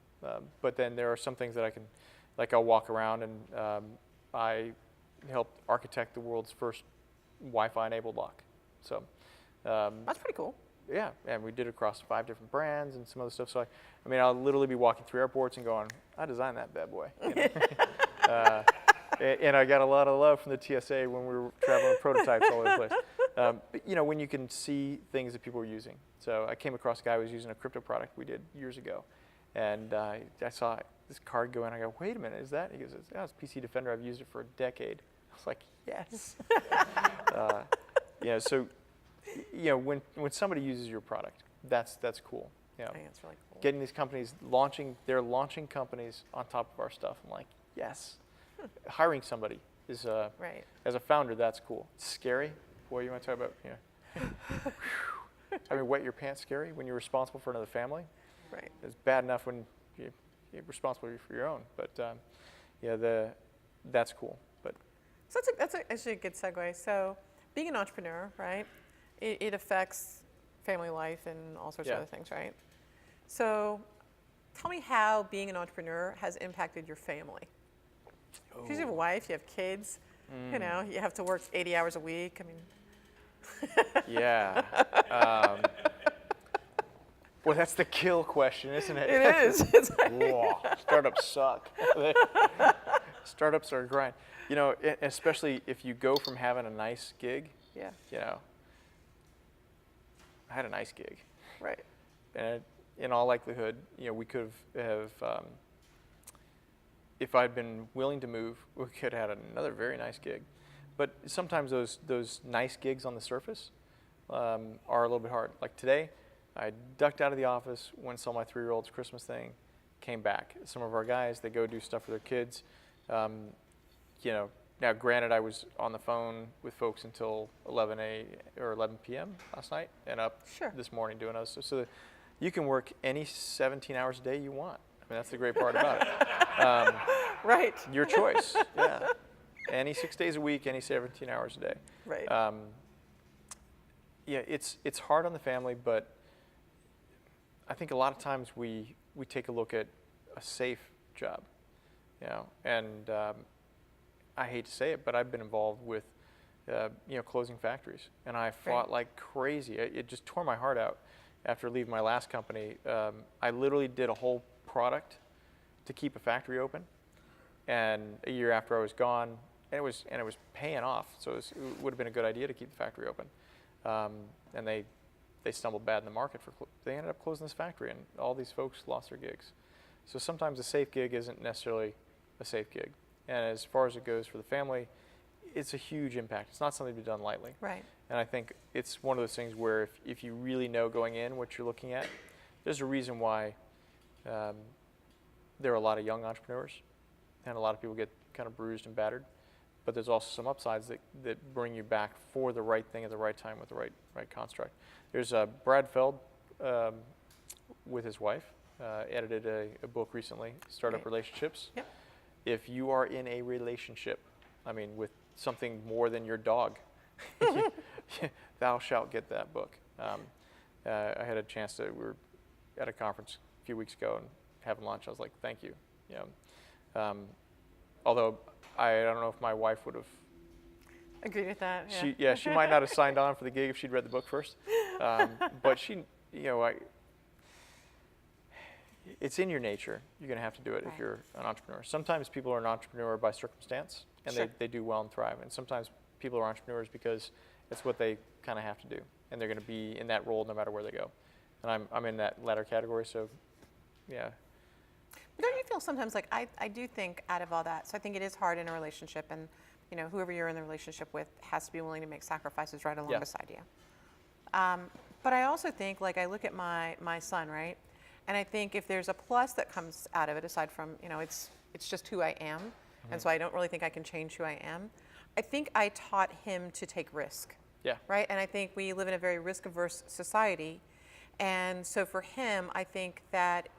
But then there are some things that I can, like I'll walk around and I helped architect the world's first Wi-Fi enabled lock. So that's pretty cool. Yeah, and we did it across 5 different brands and some other stuff. So I mean, I'll literally be walking through airports and going, I designed that bad boy. And I got a lot of love from the TSA when we were traveling with prototypes all over the place. But when you can see things that people are using. So I came across a guy who was using a crypto product we did years ago. And I saw this card go in. I go, wait a minute, is that? He goes, yeah, it's PC Defender. I've used it for a decade. I was like, yes. So when somebody uses your product, that's cool. I think it's really cool. Getting these companies they're launching companies on top of our stuff. I'm like, yes. Hiring somebody is as a founder, that's cool. It's scary. Boy, you want to talk about having wet your pants scary when you're responsible for another family. Right. It's bad enough when you're responsible for your own, but that's cool. But so that's actually a good segue. So being an entrepreneur, right? It affects family life and all sorts of other things, right? So tell me how being an entrepreneur has impacted your family. Because you have a wife, you have kids, you have to work 80 hours a week. I mean. Yeah. Well, that's the kill question, isn't it? It is. It's Whoa, startups suck. Startups are a grind. Especially if you go from having a nice gig. Yeah. I had a nice gig. Right. And in all likelihood, we could have if I'd been willing to move, we could have had another very nice gig. But sometimes those nice gigs on the surface are a little bit hard. Like today, I ducked out of the office, went and saw my 3-year-old's Christmas thing, came back. Some of our guys, they go do stuff for their kids. Now granted, I was on the phone with folks until 11 p.m. last night and up this morning doing other stuff. So you can work any 17 hours a day you want. I mean, that's the great part about it. Right. Your choice. Yeah. Any 6 days a week, any 17 hours a day. Right. It's hard on the family, but I think a lot of times we take a look at a safe job, and I hate to say it, but I've been involved with, closing factories, and I fought like crazy. It just tore my heart out after leaving my last company. I literally did a whole product to keep a factory open, and a year after I was gone, and it was paying off. So it would have been a good idea to keep the factory open, and they stumbled bad in the market they ended up closing this factory, and all these folks lost their gigs. So sometimes a safe gig isn't necessarily a safe gig. And as far as it goes for the family, it's a huge impact. It's not something to be done lightly. Right. And I think it's one of those things where if you really know going in what you're looking at, there's a reason why there are a lot of young entrepreneurs and a lot of people get kind of bruised and battered. But there's also some upsides that bring you back for the right thing at the right time with the right construct. There's Brad Feld with his wife edited a book recently, Startup Relationships. Yep. If you are in a relationship, I mean, with something more than your dog, thou shalt get that book. I had a chance we were at a conference a few weeks ago and having lunch. I was like, thank you. You know, although I don't know if my wife would have. Agreed with that. Yeah. She might not have signed on for the gig if she'd read the book first. But she, you know, it's in your nature. You're going to have to do it if you're an entrepreneur. Sometimes people are an entrepreneur by circumstance, and they do well and thrive. And sometimes people are entrepreneurs because it's what they kind of have to do, and they're going to be in that role no matter where they go. And I'm in that latter category, so yeah. But don't you feel sometimes like I do think out of all that, so I think it is hard in a relationship, and you know, whoever you're in the relationship with has to be willing to make sacrifices right along beside you. But I also think, like, I look at my son, right? And I think if there's a plus that comes out of it, aside from, you know, it's just who I am, and so I don't really think I can change who I am. I think I taught him to take risk. Yeah. Right? And I think we live in a very risk-averse society. And so for him, I think that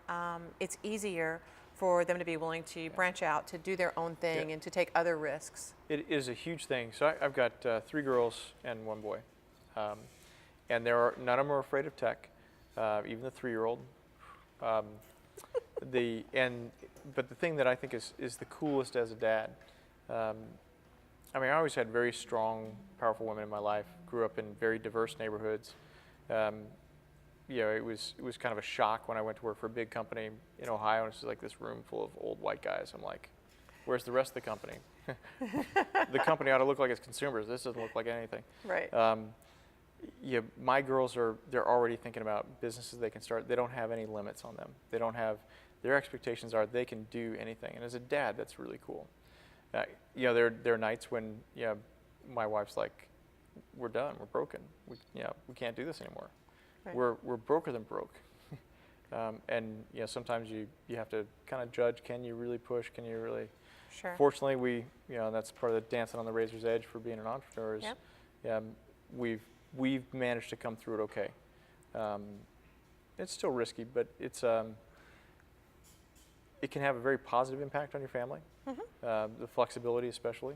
it's easier for them to be willing to branch out, to do their own thing, and to take other risks. It is a huge thing. So I've got 3 girls and 1 boy. And none of them are afraid of tech, even the 3-year-old. But the thing that I think is the coolest as a dad, I mean, I always had very strong, powerful women in my life. Grew up in very diverse neighborhoods. You know, it was kind of a shock when I went to work for a big company in Ohio, and it's like this room full of old white guys. I'm like, where's the rest of the company? The company ought to look like its consumers. This doesn't look like anything. Right. Yeah, my girls they're already thinking about businesses they can start. They don't have any limits on them. They don't have, their expectations are they can do anything. And as a dad, that's really cool. You know, there are nights when, you know, my wife's like, we're done, we're broken. We can't do this anymore. Right. We're broker than broke. And you know, sometimes you have to kind of judge, can you really push? Can you really? Sure. Fortunately, that's part of the dancing on the razor's edge for being an entrepreneur is we've managed to come through it okay. It's still risky, but it can have a very positive impact on your family. The flexibility especially.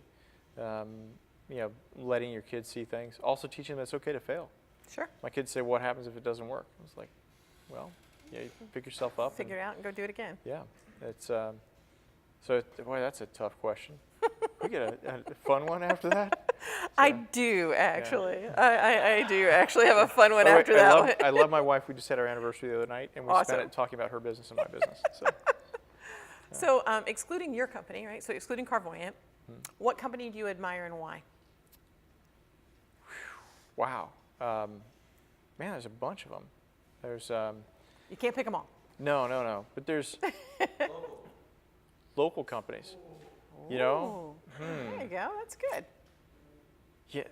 You know, letting your kids see things. Also teaching them it's okay to fail. Sure. My kids say, what happens if it doesn't work? I was like, well, yeah, you pick yourself up. Figure it out and go do it again. Yeah. It's, boy, that's a tough question. We get a fun one after that? So, I do, actually. Yeah. I do actually have a fun one after that. I love my wife. We just had our anniversary the other night, and we spent it talking about her business and my business. So, excluding your company, right? So excluding Carvoyant, what company do you admire and why? Wow. Man, there's a bunch of them. There's you can't pick them all. No. But there's local companies. You know? There you go. That's good. Yeah,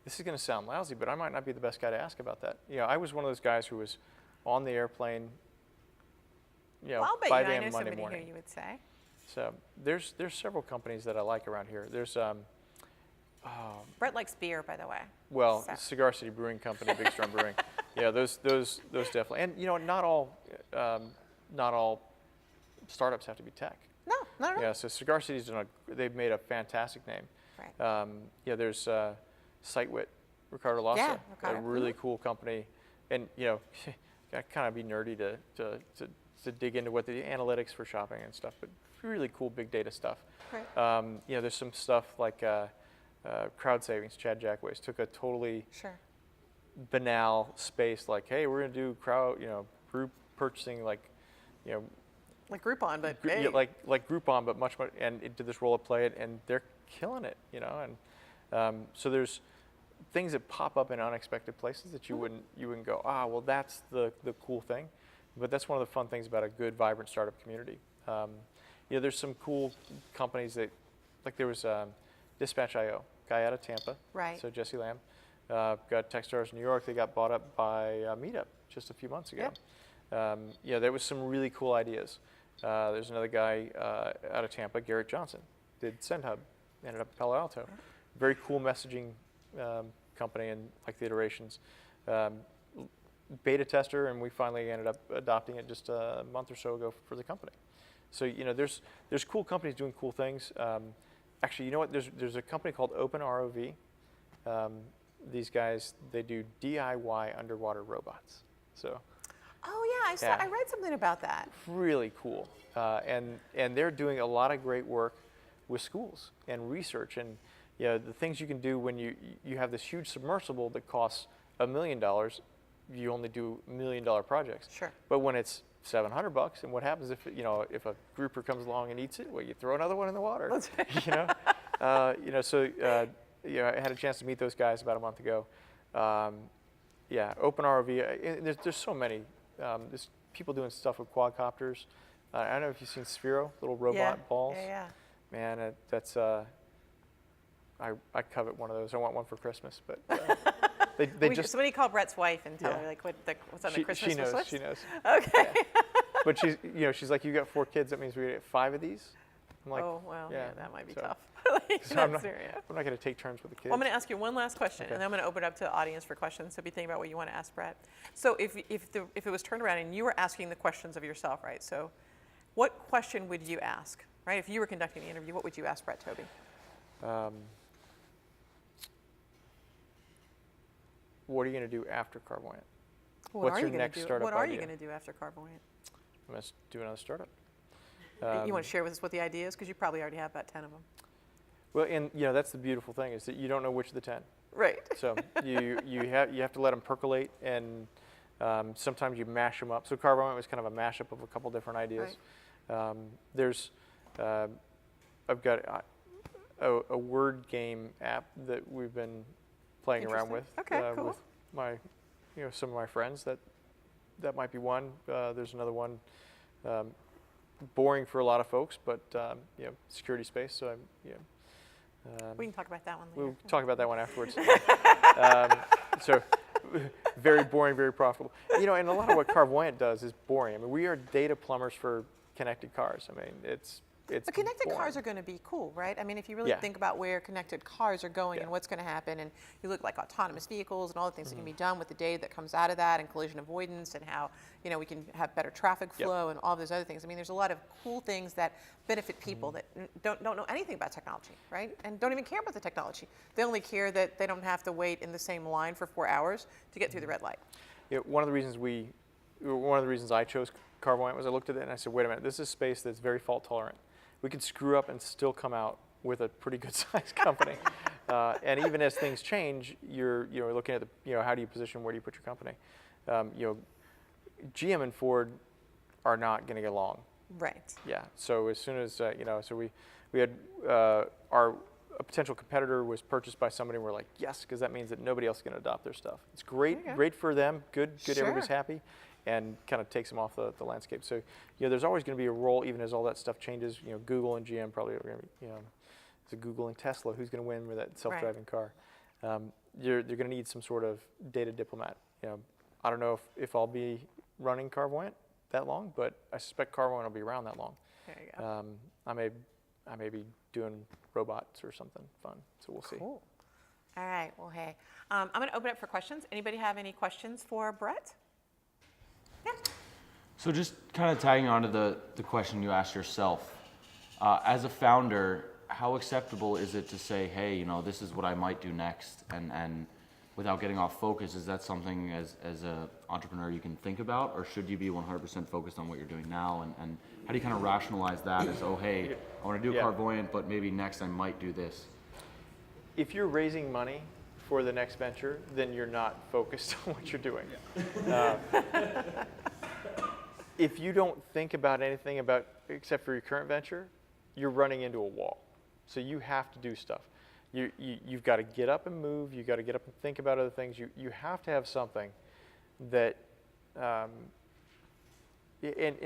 this is going to sound lousy, but I might not be the best guy to ask about that. You know, I was one of those guys who was on the airplane, 5 a.m. Monday morning. Here you would say. So there's several companies that I like around here. There's Bret likes beer, by the way. Well, Cigar City Brewing Company, Big Storm Brewing. Yeah, those definitely. And not all startups have to be tech. No, not at all. Yeah, so Cigar City's they've made a fantastic name. Right. There's SiteWit, Ricardo Lassa, a really cool company, and got to kind of be nerdy to dig into what the analytics for shopping and stuff, but really cool big data stuff. Right. There's some stuff like crowd savings. Chad Jackways took a totally banal space, like, hey, we're going to do group purchasing, like Groupon, but like Groupon, but much, and it did this role of play it, and they're killing it, and so there's things that pop up in unexpected places that you wouldn't go, well, that's the cool thing, but that's one of the fun things about a good, vibrant startup community. There's some cool companies that, like there was Dispatch.io, guy out of Tampa, right? So Jesse Lamb, got Techstars New York. They got bought up by Meetup just a few months ago. Yep. There was some really cool ideas. There's another guy out of Tampa, Garrett Johnson, did SendHub, ended up in Palo Alto. Very cool messaging company and like the iterations. Beta tester, and we finally ended up adopting it just a month or so ago for the company. So there's cool companies doing cool things. Actually, you know what? There's a company called OpenROV. These guys, they do DIY underwater robots. So Oh yeah, Yeah. I read something about that. Really cool. And they're doing a lot of great work with schools and research, and the things you can do when you have this huge submersible that costs $1 million, you only do $1 million projects. Sure. But when it's $700, and what happens if if a grouper comes along and eats it? Well, you throw another one in the water. That's right. So I had a chance to meet those guys about a month ago. Open ROV. There's so many. There's people doing stuff with quadcopters. I don't know if you've seen Sphero, little robot balls. Yeah. Man, that's I covet one of those. I want one for Christmas, but they just. Somebody call Bret's wife and tell her what's on the Christmas wish list. She knows. Okay. Yeah. But she's like, you got 4 kids. That means we get 5 of these. I'm like, oh well, yeah, that might be tough. So I'm not going to take turns with the kids. Well, I'm going to ask you one last question, and then I'm going to open it up to the audience for questions. So be thinking about what you want to ask Bret. So if it was turned around and you were asking the questions of yourself, right? So, what question would you ask, right? If you were conducting the interview, what would you ask Bret Tobey? What are you going to do after Carvoyant? What's your next startup What are you idea? going to do after Carvoyant? I'm going to do another startup. You want to share with us what the idea is? Because you probably already have about 10 of them. Well, and that's the beautiful thing is that you don't know which of the 10. Right. So you have to let them percolate, and sometimes you mash them up. So Carvoyant was kind of a mashup of a couple different ideas. Right. I've got a word game app that we've been playing around with. Okay, cool. With my some of my friends. That might be one. There's another one. Boring for a lot of folks, but security space. So we can talk about that one later. We'll talk about that one afterwards. So very boring, very profitable. And a lot of what Carvoyant does is boring. I mean, we are data plumbers for connected cars. I mean, it's But connected boring. cars are going to be cool, right? I mean, if you really think about where connected cars are going and what's going to happen, and you look like autonomous vehicles and all the things that can be done with the data that comes out of that, and collision avoidance, and how we can have better traffic flow and all those other things. I mean, there's a lot of cool things that benefit people that don't know anything about technology, right? And don't even care about the technology. They only care that they don't have to wait in the same line for 4 hours to get through the red light. One of the reasons I chose Carvoyant was I looked at it and I said, wait a minute, this is a space that's very fault tolerant. We could screw up and still come out with a pretty good sized company. And even as things change, you're looking at how do you position, where do you put your company? GM and Ford are not going to get along. Right. Yeah. So as soon as so we had a potential competitor was purchased by somebody, and we're like, yes, because that means that nobody else is going to adopt their stuff. It's great for them. Good. Sure. Everybody's happy. And kind of takes them off the landscape. So, there's always going to be a role, even as all that stuff changes. Google and GM probably are going to be, it's a Google and Tesla. Who's going to win with that self-driving car? You're going to need some sort of data diplomat. I don't know if I'll be running Carvoyant that long, but I suspect Carvoyant will be around that long. There you go. I may be doing robots or something fun. So we'll see. Cool. All right. Well, hey, I'm going to open up for questions. Anybody have any questions for Bret? Yeah. So just kind of tagging on to the question you asked yourself, as a founder, how acceptable is it to say, hey, this is what I might do next, and without getting off focus, is that something as an entrepreneur you can think about, or should you be 100% focused on what you're doing now, and how do you kind of rationalize that as, oh, hey, I want to do Carvoyant, but maybe next I might do this? If you're raising money for the next venture, then you're not focused on what you're doing. If you don't think about anything except for your current venture, you're running into a wall. So you have to do stuff. You've got to get up and move. You've got to get up and think about other things. You have to have something that, and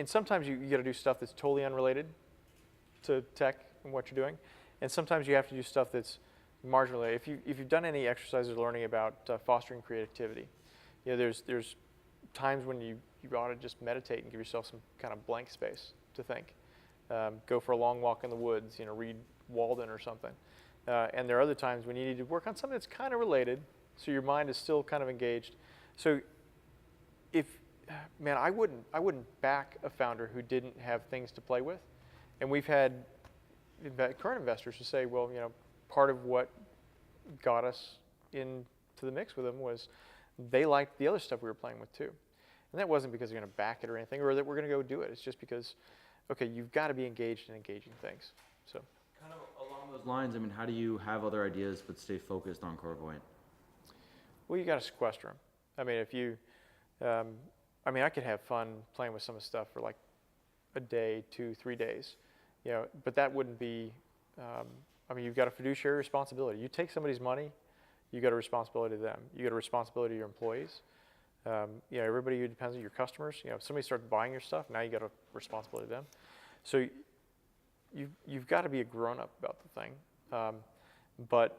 sometimes you got to do stuff that's totally unrelated to tech and what you're doing, and sometimes you have to do stuff that's marginally. If you've done any exercises learning about fostering creativity, there's times when you ought to just meditate and give yourself some kind of blank space to think. Go for a long walk in the woods, read Walden or something. And there are other times when you need to work on something that's kind of related, so your mind is still kind of engaged. So I wouldn't back a founder who didn't have things to play with. And we've had current investors who say, well, part of what got us into the mix with them was they liked the other stuff we were playing with too. And that wasn't because they're going to back it or anything, or that we're going to go do it. It's just because, okay, you've got to be engaged in engaging things. So, Kind of along those lines, I mean, how do you have other ideas but stay focused on Carvoyant? well, you got to sequester them. I mean, if you, I could have fun playing with some of the stuff for like a day, 2, 3 days, but that wouldn't be, you've got a fiduciary responsibility. You take somebody's money, you got a responsibility to them. You got a responsibility to your employees. Everybody who depends on your customers. If somebody starts buying your stuff, now you got a responsibility to them. So you've got to be a grown-up about the thing. But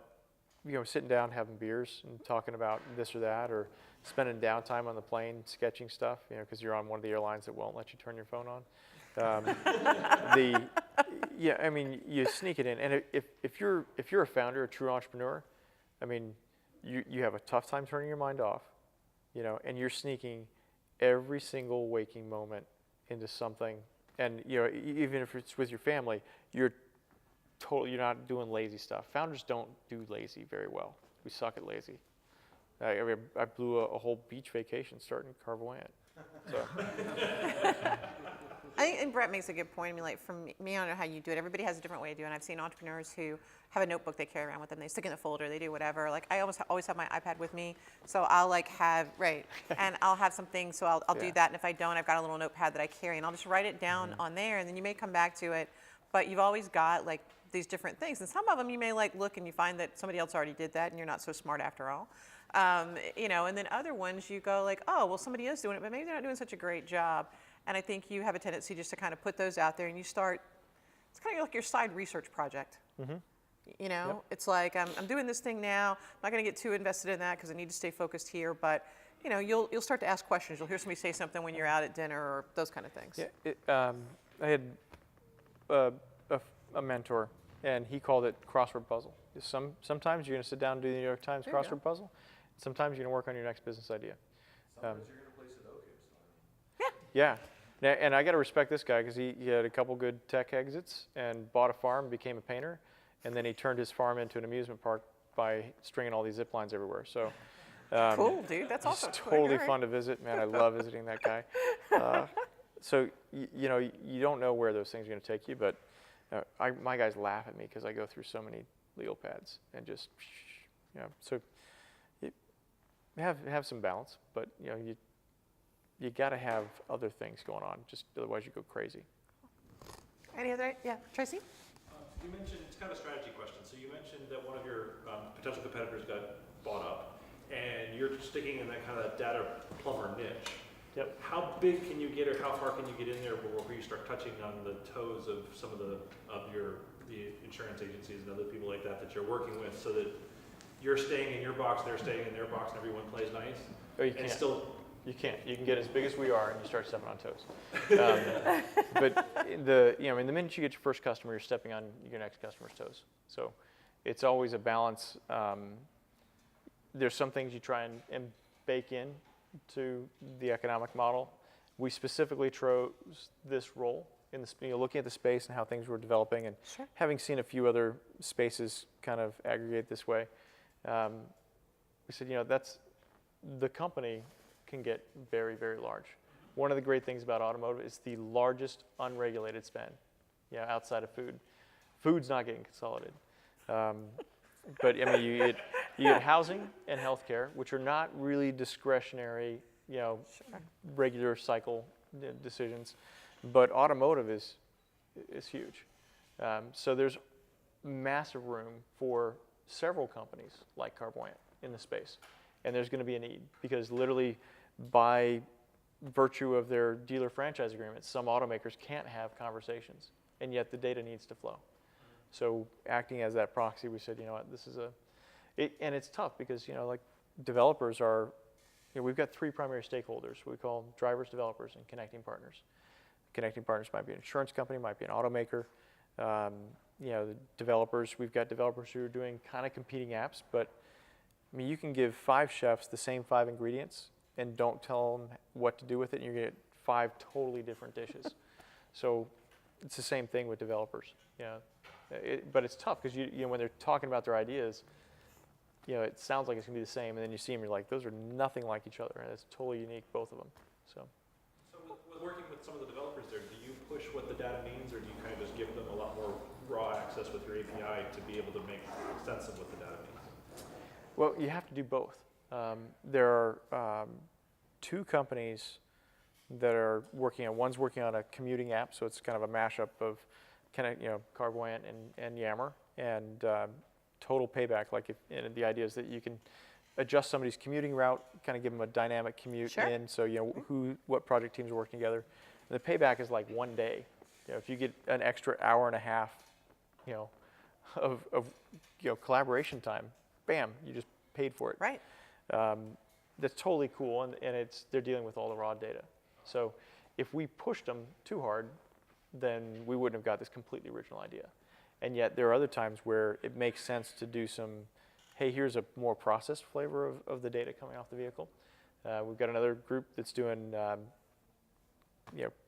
sitting down, having beers and talking about this or that, or spending downtime on the plane sketching stuff, because you're on one of the airlines that won't let you turn your phone on. You sneak it in, and if you're a founder, a true entrepreneur, you have a tough time turning your mind off, and you're sneaking every single waking moment into something, and even if it's with your family, you're not doing lazy stuff. Founders don't do lazy very well. We suck at lazy. I blew a whole beach vacation starting Carvoyant. So. I think, and Bret makes a good point. Like for me, I don't know how you do it. Everybody has a different way of doing it. I've seen entrepreneurs who have a notebook they carry around with them. They stick it in a folder. They do whatever. Like I always have my iPad with me, so I'll and I'll have something. So I'll do that. And if I don't, I've got a little notepad that I carry, and I'll just write it down on there. And then you may come back to it, but you've always got like these different things. And some of them you may look and you find that somebody else already did that, and you're not so smart after all. And then other ones you go like, oh, well, somebody is doing it, but maybe they're not doing such a great job. And I think you have a tendency just to kind of put those out there, and you start, it's kind of like your side research project. Mm-hmm. Yep. It's like, I'm doing this thing now. I'm not going to get too invested in that because I need to stay focused here. But, you'll start to ask questions. You'll hear somebody say something when you're out at dinner or those kind of things. Yeah, I had a mentor, and he called it crossword puzzle. Sometimes you're going to sit down and do the New York Times crossword puzzle. Sometimes you're going to work on your next business idea. Sometimes you're going to play Sudoku. Yeah. And I got to respect this guy because he had a couple good tech exits and bought a farm, became a painter, and then he turned his farm into an amusement park by stringing all these zip lines everywhere. So cool, dude. That's awesome. It's totally fun to visit, man. I love visiting that guy. So you don't know where those things are going to take you, but my guys laugh at me because I go through so many legal pads and just so you have some balance, but you got to have other things going on, just otherwise you go crazy. Any other? Yeah, Tracy? You mentioned, it's kind of a strategy question. So you mentioned that one of your potential competitors got bought up, and you're sticking in that kind of data plumber niche. Yep. How big can you get, or how far can you get in there before you start touching on the toes of some of the insurance agencies and other people like that you're working with, so that you're staying in your box, they're staying in their box, and everyone plays nice? Oh, you and can't. still. You can't. You can get as big as we are, and you start stepping on toes. But the minute you get your first customer, you're stepping on your next customer's toes. So it's always a balance. There's some things you try and bake in to the economic model. We specifically chose this role in the looking at the space and how things were developing, and having seen a few other spaces kind of aggregate this way. We said, that's the company can get very, very large. One of the great things about automotive is the largest unregulated spend, outside of food. Food's not getting consolidated. But you get housing and healthcare, which are not really discretionary, regular cycle decisions, but automotive is huge. So there's massive room for several companies like Carvoyant in the space, and there's going to be a need because literally, by virtue of their dealer franchise agreements, some automakers can't have conversations, and yet the data needs to flow. So acting as that proxy, we said, this is and it's tough because, developers are, we've got 3 primary stakeholders. We call them drivers, developers, and connecting partners. Connecting partners might be an insurance company, might be an automaker. The developers, we've got developers who are doing kind of competing apps, but you can give 5 chefs the same 5 ingredients and don't tell them what to do with it, and you get 5 totally different dishes. So it's the same thing with developers. But it's tough because when they're talking about their ideas, it sounds like it's gonna be the same, and then you see them, you're like, those are nothing like each other, and it's totally unique, both of them. So. So with working with some of the developers there, do you push what the data means, or do you kind of just give them a lot more raw access with your API to be able to make sense of what the data means? Well, you have to do both. There are two companies that are working on, one's working on a commuting app, so it's kind of a mashup of Carvoyant and Yammer, and total payback. And the idea is that you can adjust somebody's commuting route, kind of give them a dynamic commute in, so what project teams are working together. And the payback is like 1 day. If you get an extra hour and a half, of collaboration time, bam, you just paid for it. Right. That's totally cool, and they're dealing with all the raw data. So if we pushed them too hard, then we wouldn't have got this completely original idea. And yet there are other times where it makes sense to do some, hey, here's a more processed flavor of the data coming off the vehicle. We've got another group that's doing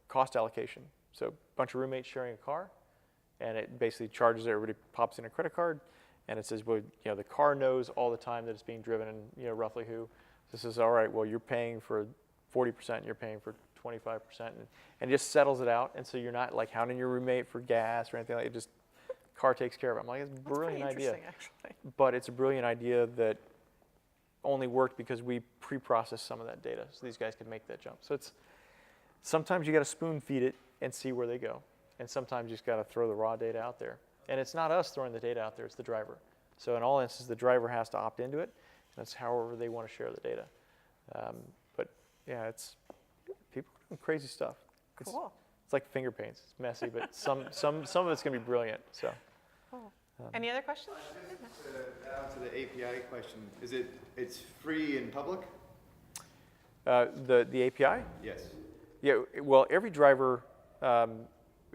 cost allocation. So a bunch of roommates sharing a car, and it basically charges everybody, pops in a credit card, and it says, well, the car knows all the time that it's being driven and roughly who. So it says, all right, well, you're paying for 40%, you're paying for 25%, and it just settles it out. And so you're not like hounding your roommate for gas or anything like that. Just car takes care of it. I'm like, it's a brilliant idea. Actually. But it's a brilliant idea that only worked because we pre-processed some of that data, so these guys could make that jump. So sometimes you got to spoon feed it and see where they go, and sometimes you just got to throw the raw data out there. And it's not us throwing the data out there; it's the driver. So in all instances, the driver has to opt into it. And that's however they want to share the data. But yeah, it's people are doing crazy stuff. Cool. It's like finger paints. It's messy, but some of it's gonna be brilliant. So. Cool. Any other questions? To add on to the API question, it's free in public? The API? Yes. Yeah. Well, every driver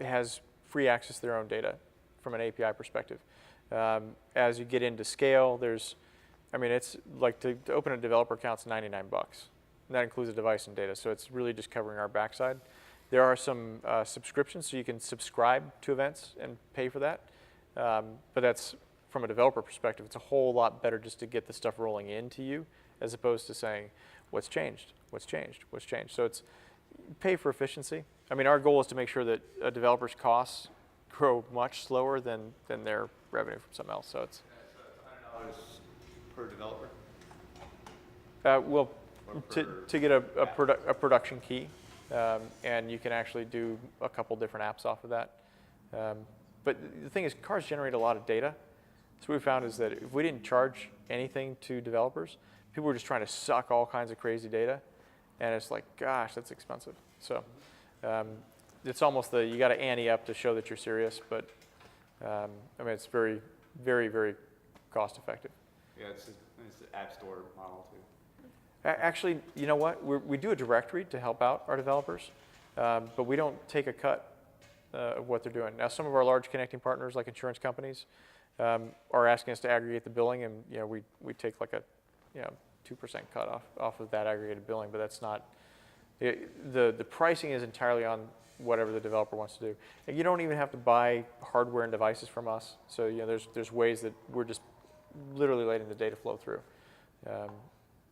has free access to their own data from an API perspective. As you get into scale, it's like to open a developer account is $99. And that includes a device and data, so it's really just covering our backside. There are some subscriptions, so you can subscribe to events and pay for that. But that's, from a developer perspective, it's a whole lot better just to get the stuff rolling into you, as opposed to saying, what's changed, what's changed, what's changed. So it's pay for efficiency. Our goal is to make sure that a developer's costs grow much slower than their revenue from something else. So it's $100 per developer? well, to get a production key, and you can actually do a couple different apps off of that. But the thing is, cars generate a lot of data. So what we found is that if we didn't charge anything to developers, people were just trying to suck all kinds of crazy data, and it's like, gosh, that's expensive. So it's almost you got to ante up to show that you're serious, but it's very, very, very cost effective. Yeah, it's an app store model too. Actually, you know what? We do a directory to help out our developers, but we don't take a cut of what they're doing. Now, some of our large connecting partners, like insurance companies, are asking us to aggregate the billing, and we take like a 2% cut off of that aggregated billing, but that's not the pricing is entirely on whatever the developer wants to do. And you don't even have to buy hardware and devices from us. So there's ways that we're just literally letting the data flow through.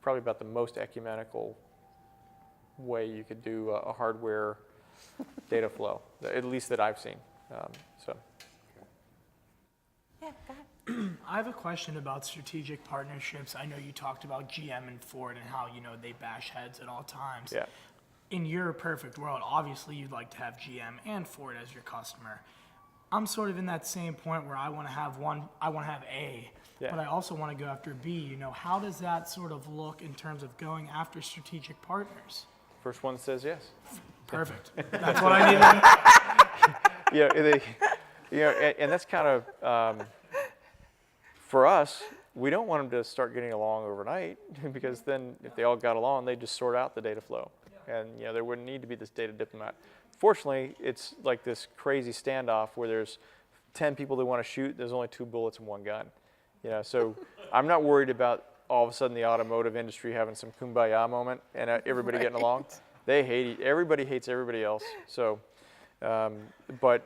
Probably about the most ecumenical way you could do a hardware data flow, at least that I've seen. Yeah, go ahead. I have a question about strategic partnerships. I know you talked about GM and Ford and how they bash heads at all times. Yeah. In your perfect world, obviously you'd like to have GM and Ford as your customer. I'm sort of in that same point where I want to have A, Yeah. but I also want to go after B. How does that sort of look in terms of going after strategic partners? First one that says yes. Perfect. That's what I needed. And that's kind of for us. We don't want them to start getting along overnight, because then if they all got along, they just sort out the data flow, and there wouldn't need to be this data diplomat. Fortunately, it's like this crazy standoff where there's 10 people that want to shoot. There's only 2 bullets and 1 gun. So I'm not worried about all of a sudden the automotive industry having some kumbaya moment and everybody getting along. Everybody hates everybody else. So, but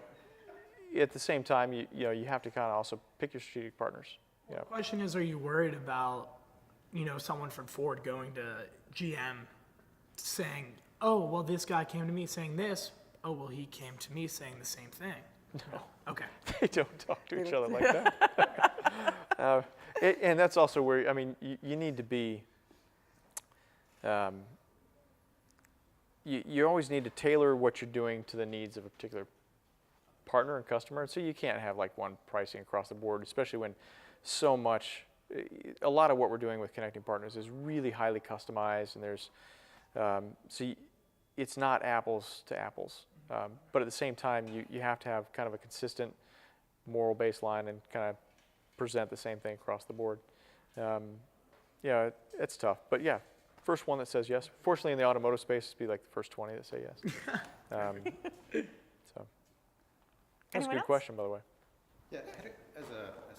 at the same time, you have to kind of also pick your strategic partners. The question is, are you worried about, someone from Ford going to GM saying, oh, well, this guy came to me saying this. Oh, well, he came to me saying the same thing. No. Okay. They don't talk to each other like that. And that's also where, I mean, you need to be, you always need to tailor what you're doing to the needs of a particular partner and customer. So you can't have like one pricing across the board, especially when so much, a lot of what we're doing with connecting partners is really highly customized, and there's, it's not apples to apples. But at the same time, you have to have kind of a consistent moral baseline and kind of present the same thing across the board. Yeah, it's tough, but yeah, first one that says yes. Fortunately, in the automotive space, it'd be like the first 20 that say yes. So that's a Anyone good else? question, by the way. Yeah, as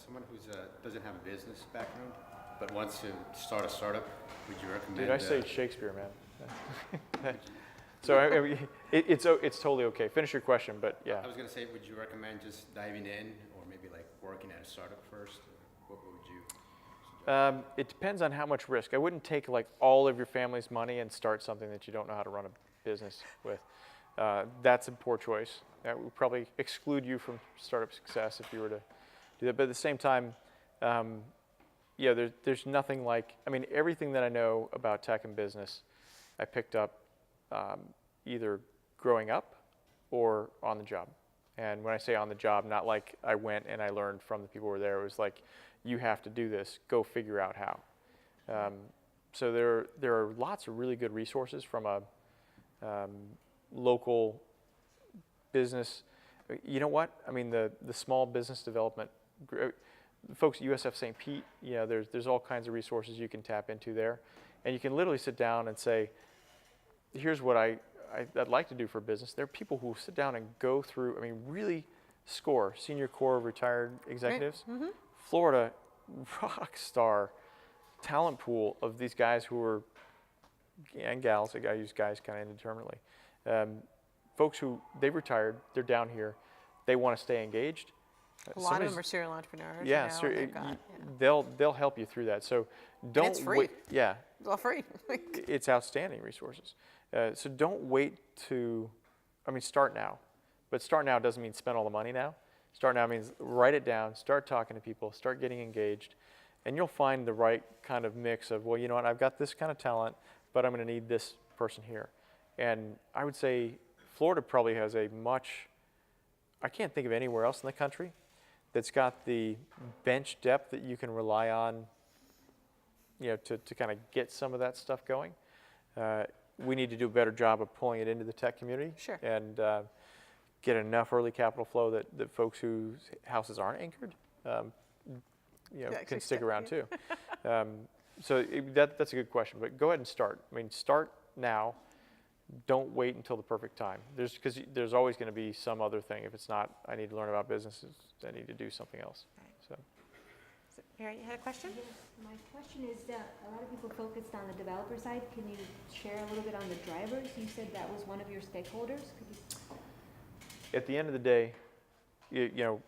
someone who doesn't have a business background, but wants to start a startup, would you recommend? Dude, I say Shakespeare, man. So I mean, it's totally okay. Finish your question, but yeah. I was going to say, would you recommend just diving in, or maybe like working at a startup first? What would you? It depends on how much risk. I wouldn't take like all of your family's money and start something that you don't know how to run a business with. That's a poor choice. That would probably exclude you from startup success if you were to do that. But at the same time, yeah, there's nothing like, I mean, everything that I know about tech and business, I picked up either growing up or on the job. And when I say on the job, not like I went and I learned from the people who were there. It was like, you have to do this, go figure out how. So there are lots of really good resources from a local business. You know what? I mean, the small business development, folks at USF St. Pete, you know, there's all kinds of resources you can tap into there. And you can literally sit down and say, here's what I'd like to do for business. There are people who sit down and go through, I mean, really score, senior core of retired executives. Mm-hmm. Florida, rock star talent pool of these guys who are, and gals, I use guys kind of indeterminately. Folks who, they've retired, they're down here, they want to stay engaged. A lot of them are serial entrepreneurs. Yeah, you know, sure, and they've got, they'll help you through that. So don't it's free. wait. Yeah, It's all free. it's outstanding resources. So don't wait to, I mean, start now. But start now doesn't mean spend all the money now. Start now means write it down, start talking to people, start getting engaged, and you'll find the right kind of mix of, well, you know what, I've got this kind of talent, but I'm going to need this person here. And I would say Florida probably has a much, I can't think of anywhere else in the country that's got the bench depth that you can rely on, you know, to kind of get some of that stuff going. We need to do a better job of pulling it into the tech community. Sure. And get enough early capital flow that folks whose houses aren't anchored, you know, can stick around too. So that's a good question, but go ahead and start. I mean, start now. Don't wait until the perfect time. Because there's always going to be some other thing. If it's not, I need to learn about businesses, I need to do something else. Right. So, Mary, you had a question? Yes, my question is that a lot of people focused on the developer side. Can you share a little bit on the drivers? You said that was one of your stakeholders. Could you? At the end of the day, you know,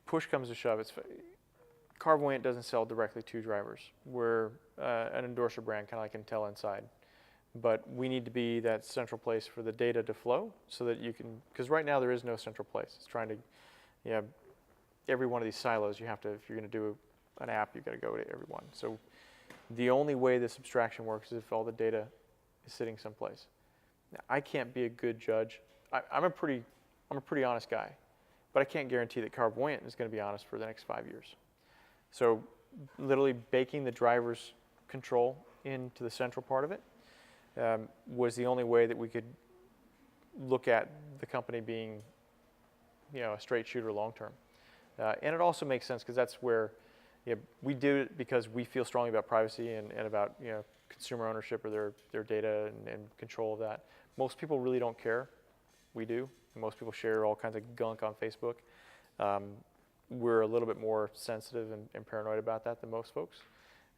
push comes to shove. Carvoyant doesn't sell directly to drivers. We're an endorser brand, kind of like Intel Inside. But we need to be that central place for the data to flow so that you can, because right now there is no central place. It's trying to, you know, every one of these silos you have to, if you're going to do an app, you've got to go to every one. So the only way this abstraction works is if all the data is sitting someplace. Now, I can't be a good judge. I'm a pretty honest guy, but I can't guarantee that Carvoyant is going to be honest for the next 5 years. So literally baking the driver's control into the central part of it was the only way that we could look at the company being, you know, a straight shooter long term. And it also makes sense because that's where, you know, we do it because we feel strongly about privacy and about, you know, consumer ownership of their data and control of that. Most people really don't care. We do. Most people share all kinds of gunk on Facebook. We're a little bit more sensitive and paranoid about that than most folks.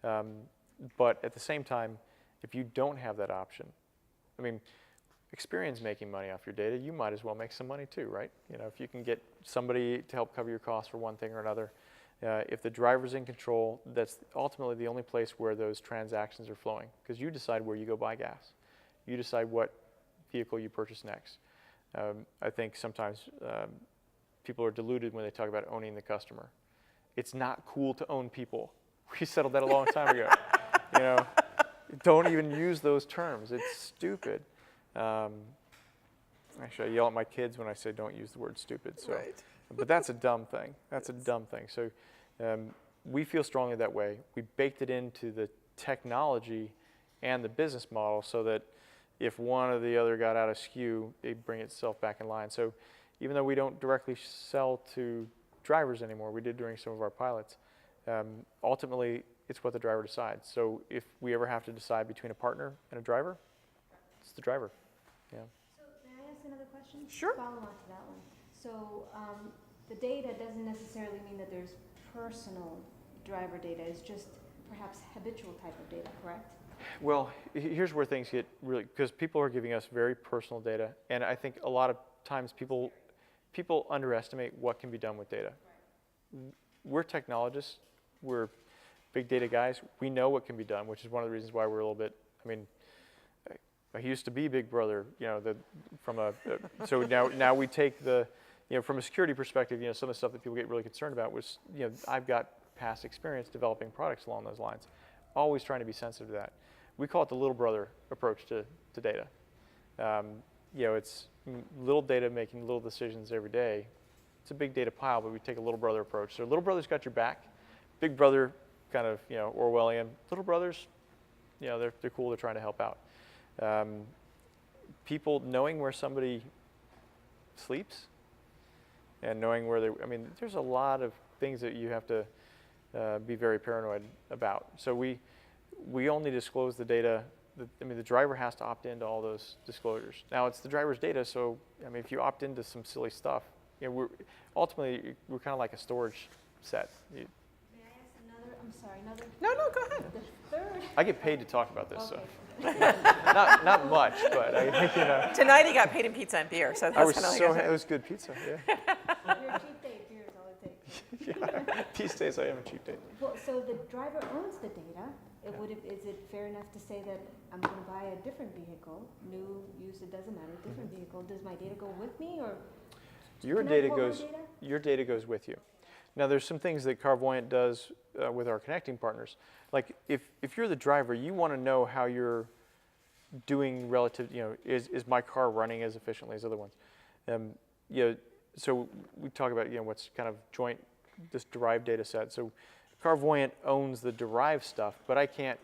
But at the same time, if you don't have that option, I mean, Experian's making money off your data, you might as well make some money too, right? You know, if you can get somebody to help cover your costs for one thing or another, if the driver's in control, that's ultimately the only place where those transactions are flowing, because you decide where you go buy gas. You decide what vehicle you purchase next. I think sometimes people are deluded when they talk about owning the customer. It's not cool to own people. We settled that a long time ago. You know, don't even use those terms. It's stupid. Actually, I yell at my kids when I say don't use the word stupid. So, Right. but that's a dumb thing. That's a dumb thing. So we feel strongly that way. We baked it into the technology and the business model so that if one or the other got out of skew, it'd bring itself back in line. So even though we don't directly sell to drivers anymore, we did during some of our pilots, ultimately it's what the driver decides. So if we ever have to decide between a partner and a driver, it's the driver. Yeah. So may I ask another question? Sure. Follow on to that one. So the data doesn't necessarily mean that there's personal driver data. It's just perhaps habitual type of data, correct? Well, here's where things get really, because people are giving us very personal data, and I think a lot of times people underestimate what can be done with data. We're technologists, we're big data guys. We know what can be done, which is one of the reasons why we're a little bit. I mean, I used to be Big Brother, you know, so now we take the, you know, from a security perspective, you know, some of the stuff that people get really concerned about was, you know, I've got past experience developing products along those lines. Always trying to be sensitive to that. We call it the little brother approach to data. You know, it's little data making little decisions every day. It's a big data pile, but we take a little brother approach. So little brother's got your back. Big brother, kind of, you know, Orwellian. Little brothers, you know, they're cool. They're trying to help out. People knowing where somebody sleeps and knowing where they. I mean, there's a lot of things that you have to be very paranoid about. So we only disclose the data. I mean, the driver has to opt into all those disclosures. Now, it's the driver's data, so I mean, if you opt into some silly stuff, you know, we're kind of like a storage set. May I ask another? I'm sorry, another. No, go ahead. The third. I get paid to talk about this, Okay. so not much, but I, you know. Tonight he got paid in pizza and beer, so I that's was kind of so like it was good pizza. Yeah. Your cheap date, beer is all it takes. Yeah. These days I am a cheap date. Well, so the driver owns the data. Is it fair enough to say that I'm going to buy a different vehicle, new, used, it doesn't matter, different vehicle? Does my data go with me, or Your can I data pull my goes. data? Your data goes with you. Now, there's some things that Carvoyant does with our connecting partners. Like if you're the driver, you want to know how you're doing relative. You know, is my car running as efficiently as other ones? You know, so we talk about, you know, what's kind of joint, this derived data set. So Carvoyant owns the derived stuff, but I can't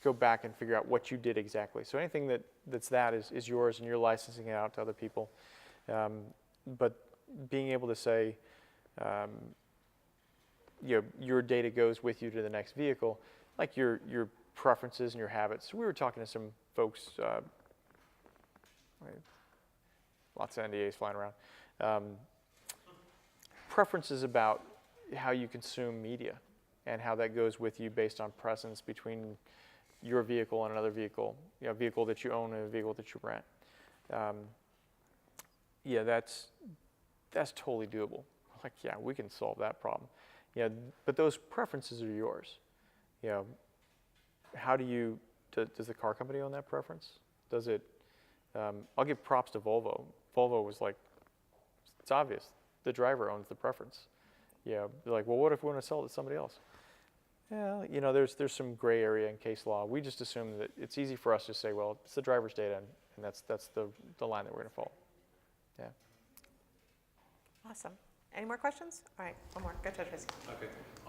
go back and figure out what you did exactly. So anything that's is yours, and you're licensing it out to other people. But being able to say, you know, your data goes with you to the next vehicle, like your preferences and your habits. So we were talking to some folks, lots of NDAs flying around. Preferences about how you consume media and how that goes with you based on presence between your vehicle and another vehicle, you know, a vehicle that you own and a vehicle that you rent. Yeah, that's totally doable. Like, yeah, we can solve that problem. Yeah, but those preferences are yours. You know, how do you, does the car company own that preference? Does it, I'll give props to Volvo. Volvo was like, it's obvious, the driver owns the preference. Yeah, they're like, well, what if we want to sell it to somebody else? Yeah, you know, there's some gray area in case law. We just assume that it's easy for us to say, well, it's the driver's data, and that's the line that we're going to follow. Yeah. awesome. Any more questions? All right, one more. Go ahead, Tracy. Okay.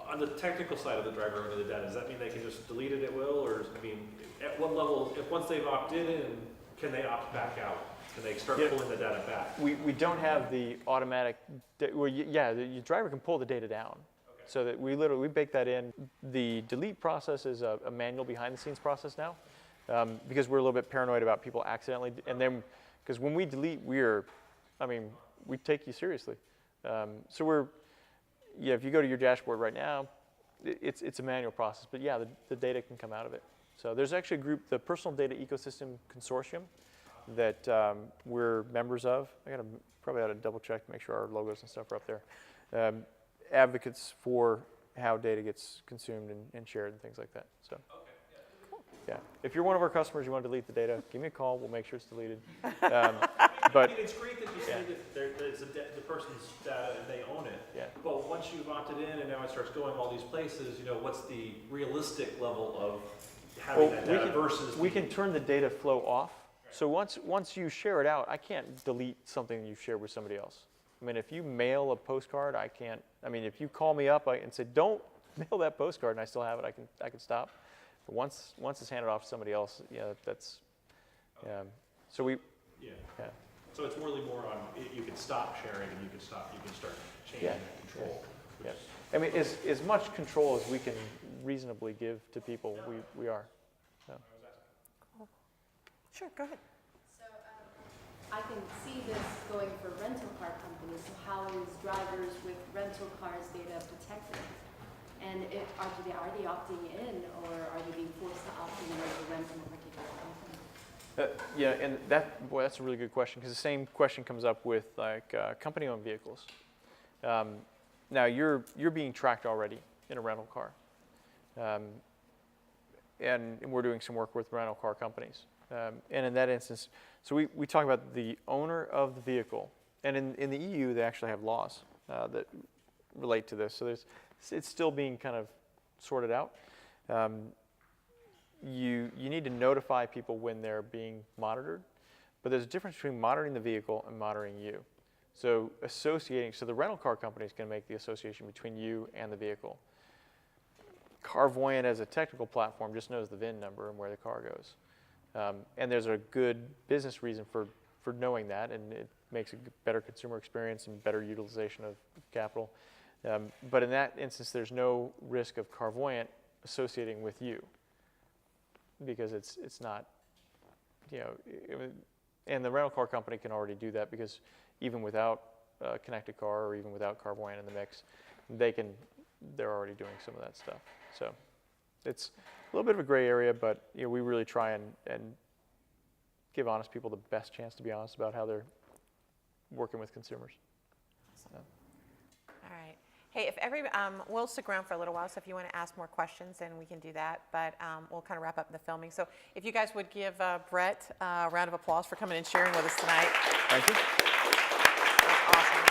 On the technical side of the driver owning the data, does that mean they can just delete it at will, or I mean, at what level, if once they've opted in, can they opt back out? Can they start pulling the data back? We don't have the automatic, well, yeah, the driver can pull the data down. Okay. So that we bake that in. The delete process is a manual behind the scenes process now, because we're a little bit paranoid about people accidentally, and then, because when we delete, we take you seriously. So if you go to your dashboard right now, it's a manual process, but yeah, the data can come out of it. So there's actually a group, the Personal Data Ecosystem Consortium, that we're members of. Probably ought to double check to make sure our logos and stuff are up there. Advocates for how data gets consumed and shared and things like that. So. Okay. Yeah. Cool. Yeah. If you're one of our customers, you want to delete the data, give me a call. We'll make sure it's deleted. I But mean, it's great that you say that it's the person's data and they own it. Yeah. But once you've opted in and now it starts going all these places, what's the realistic level of having that data versus we can turn the data flow off. So once you share it out, I can't delete something you shared with somebody else. I mean, if you mail a postcard, I can't. I mean, if you call me up and say, "Don't mail that postcard," and I still have it, I can stop. But once it's handed off to somebody else, that's. So we. Yeah. Yeah. So it's really more on you can stop sharing and you can start changing control. Yeah. I mean, as much control as we can reasonably give to people, we are. So. Sure, go ahead. So I can see this going for rental car companies. So how is drivers with rental cars data protected? And are they opting in, or are they being forced to opt in to rent from a particular company? Yeah, and that's a really good question, because the same question comes up with company-owned vehicles. Now you're being tracked already in a rental car, and we're doing some work with rental car companies. And in that instance, so we talk about the owner of the vehicle, and in the EU they actually have laws that relate to this. So it's still being kind of sorted out. You need to notify people when they're being monitored, but there's a difference between monitoring the vehicle and monitoring you. So the rental car company is going to make the association between you and the vehicle. Carvoyant as a technical platform just knows the VIN number and where the car goes. And there's a good business reason for knowing that, and it makes a better consumer experience and better utilization of capital. But in that instance, there's no risk of Carvoyant associating with you, because it's not, and the rental car company can already do that, because even without a connected car or even without Carvoyant in the mix, they're already doing some of that stuff. So it's a little bit of a gray area, but we really try and give honest people the best chance to be honest about how they're working with consumers. Awesome. All right. Hey, we'll stick around for a little while, so if you want to ask more questions, then we can do that, but we'll kind of wrap up the filming. So if you guys would give Bret a round of applause for coming and sharing with us tonight. Thank you. That's awesome.